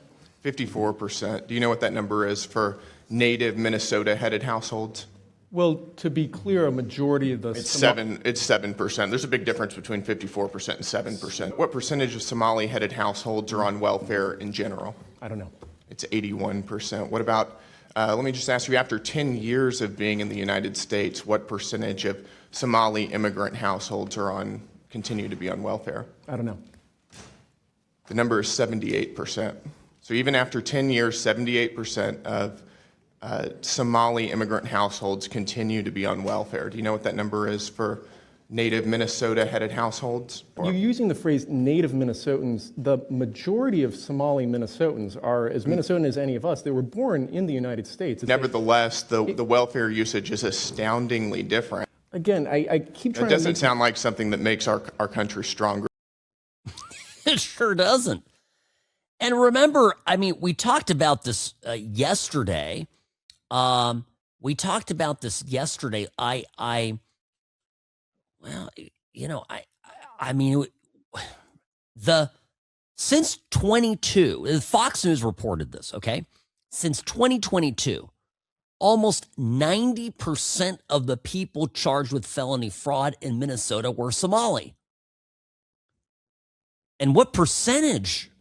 54%. Do you know what that number is for native Minnesota-headed households? Well, to be clear, a majority of the... It's 7%. There's a big difference between 54% and 7%. What percentage of Somali-headed households are on welfare in general? I don't know. It's 81%. What about, let me just ask you, after 10 years of being in the United States, what percentage of Somali immigrant households continue to be on welfare? I don't know. The number is 78%. So even after 10 years, 78% of Somali immigrant households continue to be on welfare. Do you know what that number is for native Minnesota-headed households? You're using the phrase native Minnesotans. The majority of Somali Minnesotans are as Minnesotan as any of us. They were born in the United States. Nevertheless, the welfare usage is astoundingly different. Again, I keep trying to... It doesn't sound like something that makes our country stronger. It sure doesn't. And remember, I mean, we talked about this yesterday. I mean, since 22, Fox News reported this, okay? Since 2022, almost 90% of the people charged with felony fraud in Minnesota were Somali. And what percentage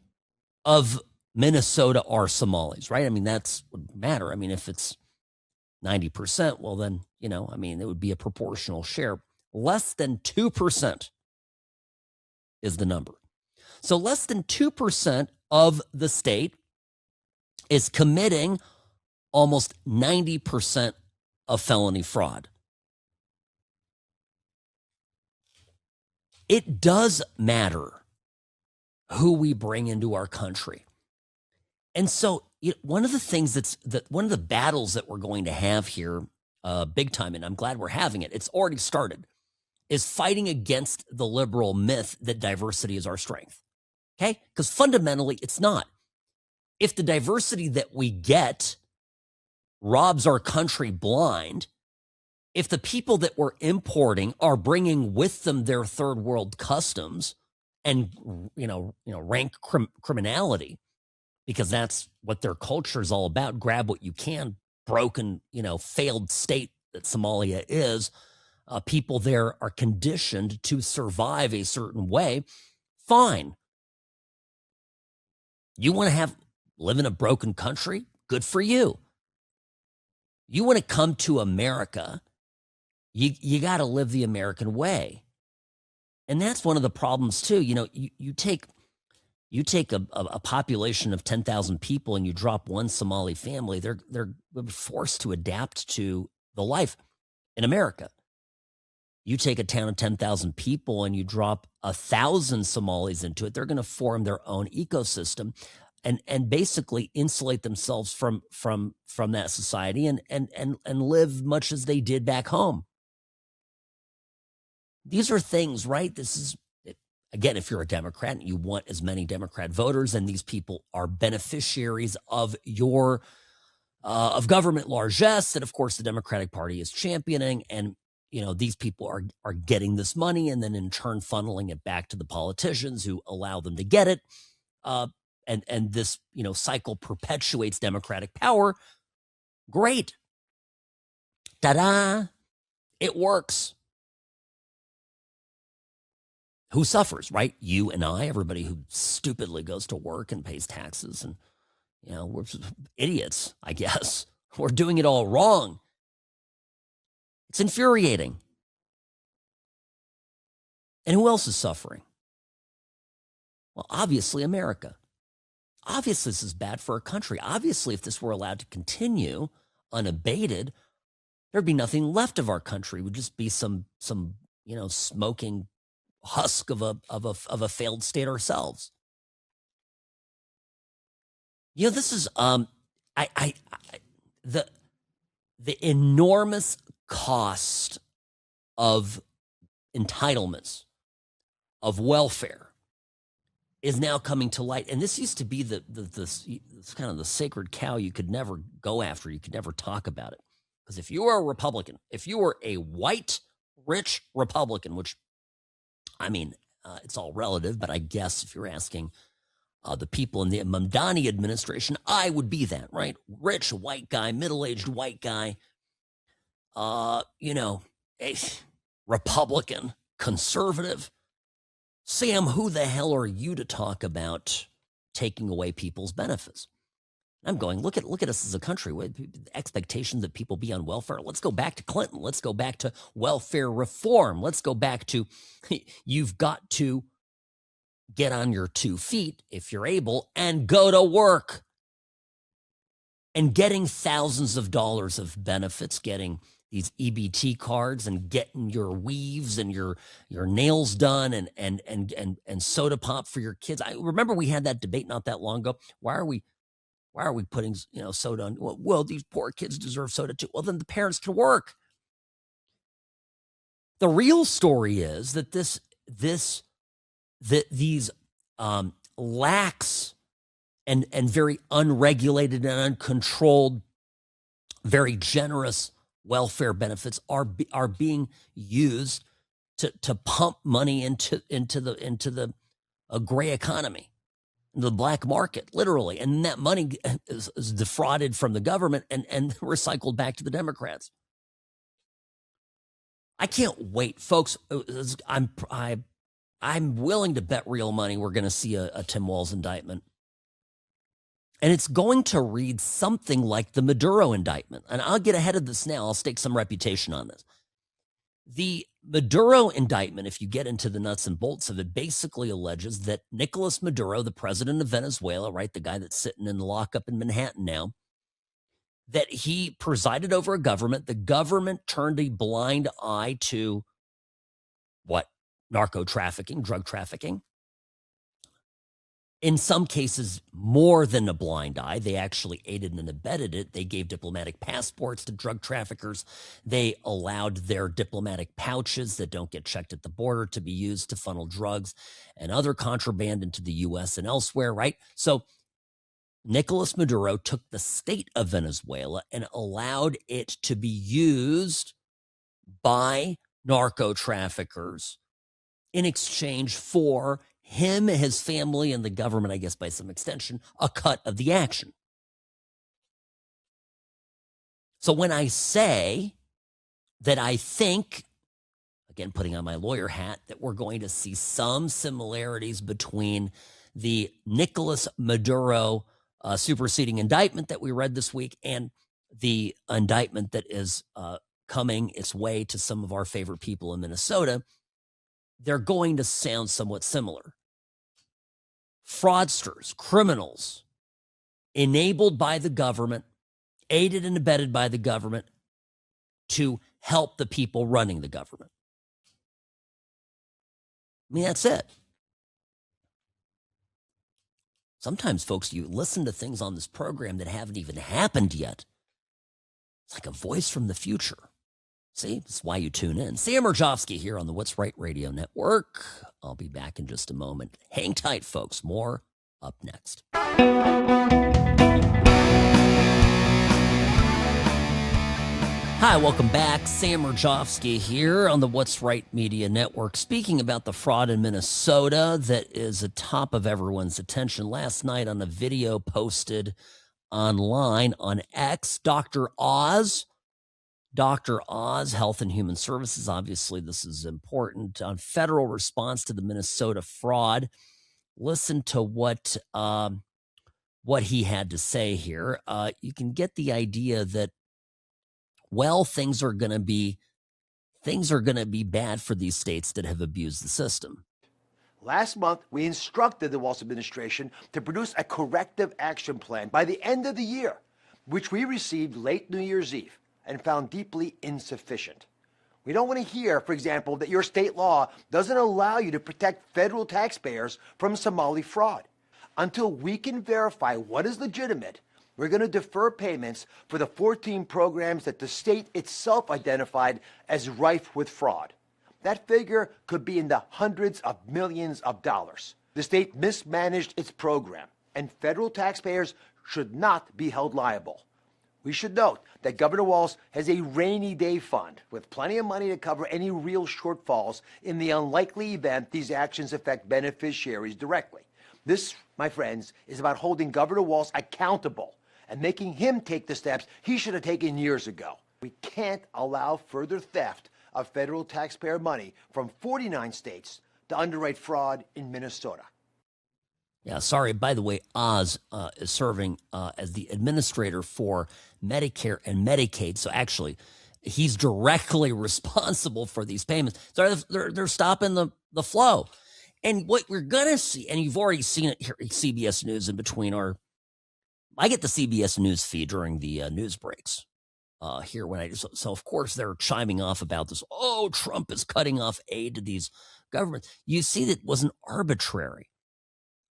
of Minnesota are Somalis, right? I mean, that's would matter. I mean, if it's 90%, well then, it would be a proportional share. Less than 2% is the number. So less than 2% of the state is committing almost 90% of felony fraud. It does matter who we bring into our country. And so one of the things one of the battles that we're going to have here big time, and I'm glad we're having it, it's already started, is fighting against the liberal myth that diversity is our strength. Okay? Because fundamentally, it's not. If the diversity that we get robs our country blind, if the people that we're importing are bringing with them their third world customs and rank criminality, because that's what their culture is all about, grab what you can, broken, failed state that Somalia is, people there are conditioned to survive a certain way, fine. You want to live in a broken country? Good for you. You want to come to America, you got to live the American way. And that's one of the problems too. You take a population of 10,000 people and you drop one Somali family, they're forced to adapt to the life in America. You take a town of 10,000 people and you drop 1,000 Somalis into it, they're going to form their own ecosystem and basically insulate themselves from that society and live much as they did back home. These are things, right? This is, again, if you're a Democrat and you want as many Democrat voters, and these people are beneficiaries of your of government largesse that, of course, the Democratic Party is championing, and these people are getting this money and then in turn funneling it back to the politicians who allow them to get it, and this cycle perpetuates Democratic power. Great, ta-da! It works. Who suffers, right? You and I, everybody who stupidly goes to work and pays taxes. And, we're idiots, I guess. We're doing it all wrong. It's infuriating. And who else is suffering? Well, obviously, America. Obviously, this is bad for our country. Obviously, if this were allowed to continue unabated, there'd be nothing left of our country. It would just be some smoking husk of a failed state ourselves. This is the enormous cost of entitlements, of welfare, is now coming to light. And this used to be this kind of the sacred cow you could never go after. You could never talk about it. Because if you were a Republican, if you were a white, rich Republican, which, it's all relative, but I guess if you're asking the people in the Mamdani administration, I would be that, right? Rich, white guy, middle-aged white guy, a Republican, conservative. Sam, who the hell are you to talk about taking away people's benefits? I'm going, look at us as a country with expectations that people be on welfare. Let's go back to Clinton. Let's go back to welfare reform. Let's go back to, you've got to get on your 2 feet if you're able and go to work. And getting thousands of dollars of benefits, getting these EBT cards and getting your weaves and your nails done and soda pop for your kids. I remember we had that debate not that long ago. Why are we putting soda on? Well, these poor kids deserve soda too. Well, then the parents can work. The real story is that these lax and very unregulated and uncontrolled, very generous welfare benefits are being used to pump money into the gray economy, the black market, literally. And that money is defrauded from the government and recycled back to the Democrats. I can't wait, folks. I'm willing to bet real money we're going to see a Tim Walz indictment. And it's going to read something like the Maduro indictment. And I'll get ahead of this now. I'll stake some reputation on this. The Maduro indictment, if you get into the nuts and bolts of it, basically alleges that Nicolas Maduro, the president of Venezuela, right, the guy that's sitting in the lockup in Manhattan now, that he presided over a government. The government turned a blind eye to what? Narco trafficking, drug trafficking. In some cases, more than a blind eye. They actually aided and abetted it. They gave diplomatic passports to drug traffickers. They allowed their diplomatic pouches that don't get checked at the border to be used to funnel drugs and other contraband into the U.S. and elsewhere, right? So Nicolas Maduro took the state of Venezuela and allowed it to be used by narco traffickers in exchange for him, his family, and the government, I guess by some extension, a cut of the action. So when I say that I think, again, putting on my lawyer hat, that we're going to see some similarities between the Nicolas Maduro superseding indictment that we read this week and the indictment that is coming its way to some of our favorite people in Minnesota, they're going to sound somewhat similar. Fraudsters, criminals, enabled by the government, aided and abetted by the government to help the people running the government. I mean, that's it. Sometimes, folks, you listen to things on this program that haven't even happened yet. It's like a voice from the future. See, that's why you tune in. Sam Mirejovsky here on the What's Right Radio Network. I'll be back in just a moment. Hang tight, folks. More up next. Hi, welcome back. Sam Mirejovsky here on the What's Right Media Network, speaking about the fraud in Minnesota that is atop of everyone's attention. Last night on a video posted online on X, Dr. Oz, Health and Human Services, obviously this is important, on federal response to the Minnesota fraud. Listen to what he had to say here. You can get the idea that, well, things are going to be bad for these states that have abused the system. Last month, we instructed the Walz administration to produce a corrective action plan by the end of the year, which we received late New Year's Eve and found deeply insufficient. We don't want to hear, for example, that your state law doesn't allow you to protect federal taxpayers from Somali fraud. Until we can verify what is legitimate, we're going to defer payments for the 14 programs that the state itself identified as rife with fraud. That figure could be in the hundreds of millions of dollars. The state mismanaged its program, and federal taxpayers should not be held liable. We should note that Governor Walz has a rainy day fund with plenty of money to cover any real shortfalls in the unlikely event these actions affect beneficiaries directly. This, my friends, is about holding Governor Walz accountable and making him take the steps he should have taken years ago. We can't allow further theft of federal taxpayer money from 49 states to underwrite fraud in Minnesota. Yeah, sorry. By the way, Oz is serving as the administrator for Medicare and Medicaid. So actually, he's directly responsible for these payments. So they're stopping the flow. And what we're going to see, and you've already seen it here at CBS News in between I get the CBS News feed during the news breaks here so of course they're chiming off about this. Oh, Trump is cutting off aid to these governments. You see that it wasn't arbitrary.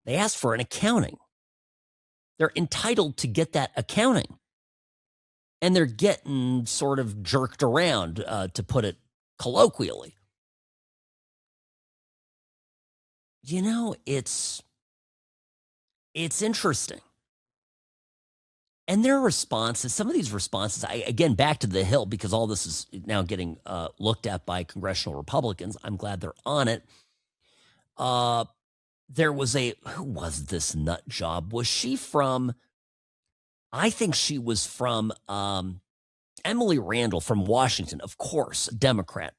They asked for an accounting. They're entitled to get that accounting. And they're getting sort of jerked around, to put it colloquially. You know, it's interesting. And their responses, some of these responses, again, back to the Hill, because all this is now getting looked at by congressional Republicans. I'm glad they're on it. There was who was this nut job? Was she from, I think she was from Emily Randall from Washington, of course, a Democrat.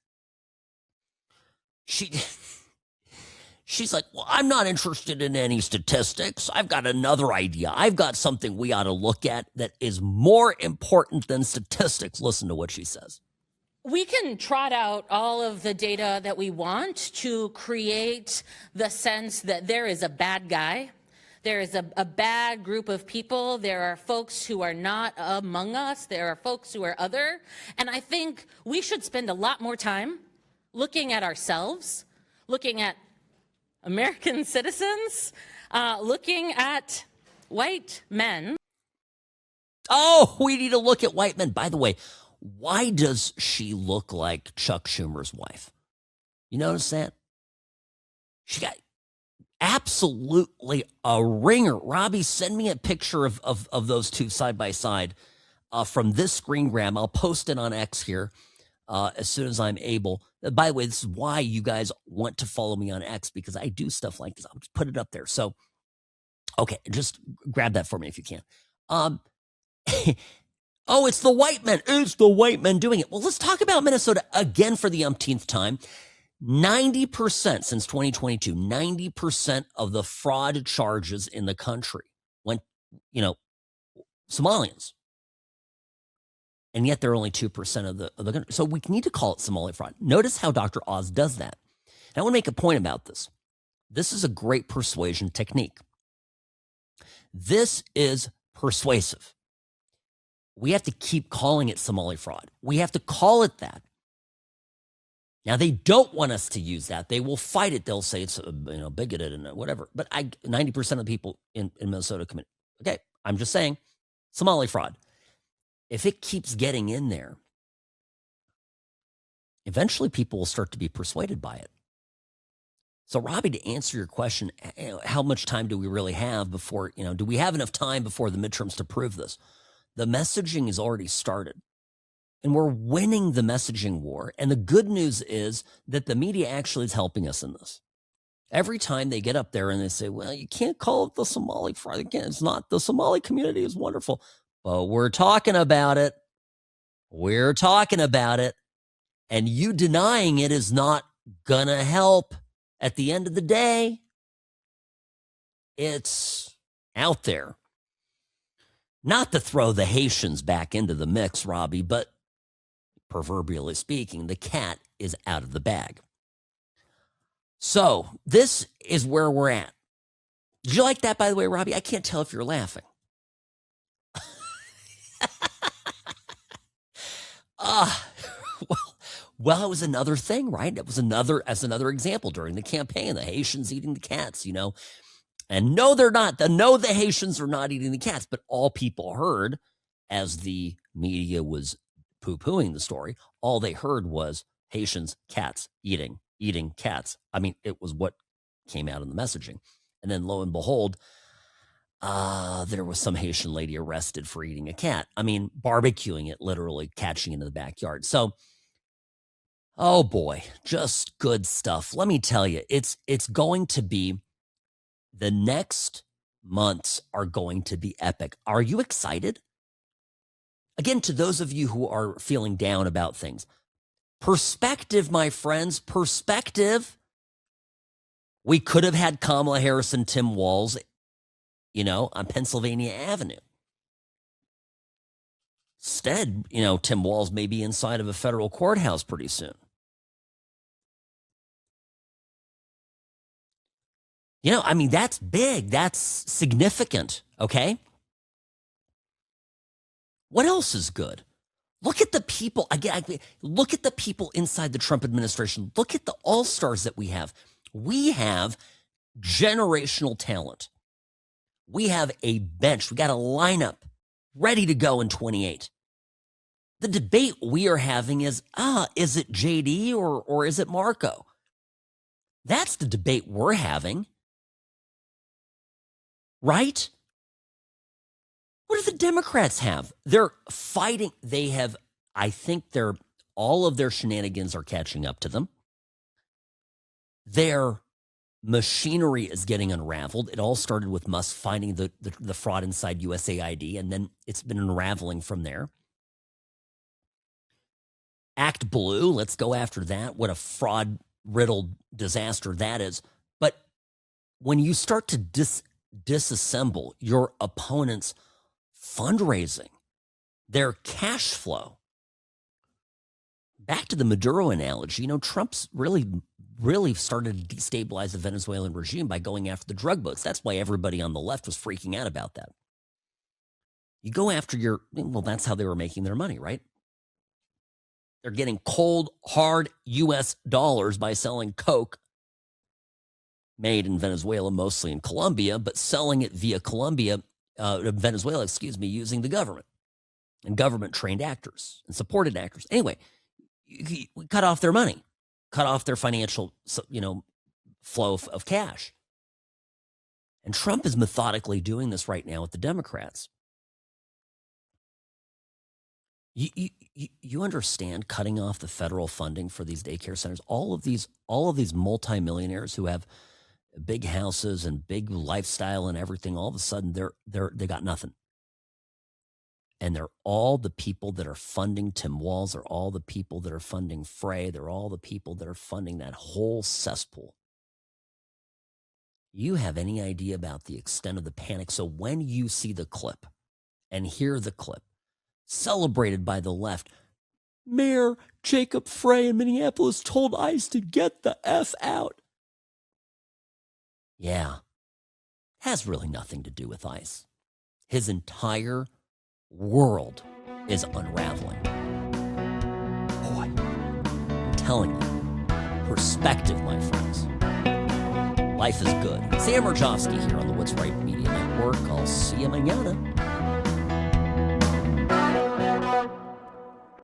She's like, well, I'm not interested in any statistics. I've got another idea. I've got something we ought to look at that is more important than statistics. Listen to what she says. We can trot out all of the data that we want to create the sense that there is a bad guy. There is a bad group of people. There are folks who are not among us. There are folks who are other. And I think we should spend a lot more time looking at ourselves, looking at American citizens, looking at white men. Oh, we need to look at white men. By the way, why does she look like Chuck Schumer's wife? You notice that? She got absolutely a ringer. Robbie, send me a picture of those two side by side from this screen grab. I'll post it on X here as soon as I'm able. By the way, this is why you guys want to follow me on X, because I do stuff like this. I'll just put it up there. So, okay, just grab that for me if you can. Oh, it's the white men. It's the white men doing it. Well, let's talk about Minnesota again for the umpteenth time. 90% since 2022, 90% of the fraud charges in the country went, Somalians. And yet they're only 2% of the country. So we need to call it Somali fraud. Notice how Dr. Oz does that. And I want to make a point about this. This is a great persuasion technique. This is persuasive. We have to keep calling it Somali fraud. We have to call it that. Now, they don't want us to use that. They will fight it. They'll say it's bigoted and whatever. But 90% of the people in Minnesota commit. Okay, I'm just saying, Somali fraud. If it keeps getting in there, eventually people will start to be persuaded by it. So, Robbie, to answer your question, how much time do we really have before, do we have enough time before the midterms to prove this? The messaging has already started. And we're winning the messaging war. And the good news is that the media actually is helping us in this. Every time they get up there and they say, well, you can't call it the Somali fraud. Again, it's not. The Somali community is wonderful. But we're talking about it. We're talking about it. And you denying it is not going to help. At the end of the day, it's out there. Not to throw the Haitians back into the mix, Robbie, but proverbially speaking, the cat is out of the bag. So this is where we're at. Did you like that, by the way, Robbie? I can't tell if you're laughing. Well, it was another thing, right? It was another example during the campaign, the Haitians eating the cats, And no, they're not. No, the Haitians are not eating the cats, but all people heard as the media was poo-pooing the story, all they heard was Haitians, cats, eating cats. I mean, it was what came out in the messaging. And then lo and behold, there was some Haitian lady arrested for eating a cat. I mean, barbecuing it, literally catching it in the backyard. So, oh boy, just good stuff. Let me tell you, it's going to be, the next months are going to be epic. Are you excited? Again, to those of you who are feeling down about things, perspective, my friends, perspective. We could have had Kamala Harris and Tim Walz, on Pennsylvania Avenue. Instead, Tim Walz may be inside of a federal courthouse pretty soon. That's big. That's significant, okay? What else is good? Look at the people. Again, look at the people inside the Trump administration. Look at the all-stars that we have. We have generational talent. We have a bench. We got a lineup ready to go in 28. The debate we are having is it JD or is it Marco? That's the debate we're having. Right? What do the Democrats have? They're fighting. I think all of their shenanigans are catching up to them. Their machinery is getting unraveled. It all started with Musk finding the fraud inside USAID, and then it's been unraveling from there. Act Blue, let's go after that. What a fraud-riddled disaster that is. But when you start to disassemble your opponent's fundraising, their cash flow, back to the Maduro analogy, Trump's really started to destabilize the Venezuelan regime by going after the drug boats. That's why everybody on the left was freaking out about that. You go after that's how they were making their money, right? They're getting cold, hard U.S. dollars by selling coke made in Venezuela, mostly in Colombia, but selling it via Venezuela, using the government and government-trained actors and supported actors. Anyway, we cut off their money, cut off their financial, flow of cash. And Trump is methodically doing this right now with the Democrats. You understand cutting off the federal funding for these daycare centers? All of these multimillionaires who have big houses and big lifestyle and everything, all of a sudden they got nothing. And they're all the people that are funding Tim Walz. They're all the people that are funding Frey. They're all the people that are funding that whole cesspool. You have any idea about the extent of the panic? So when you see the clip and hear the clip, celebrated by the left, Mayor Jacob Frey in Minneapolis told ICE to get the F out. Yeah, has really nothing to do with ICE. His entire world is unraveling. Boy, I'm telling you, perspective, my friends. Life is good. Sam Mirejovsky here on the What's Right Media Network. I'll see you mañana.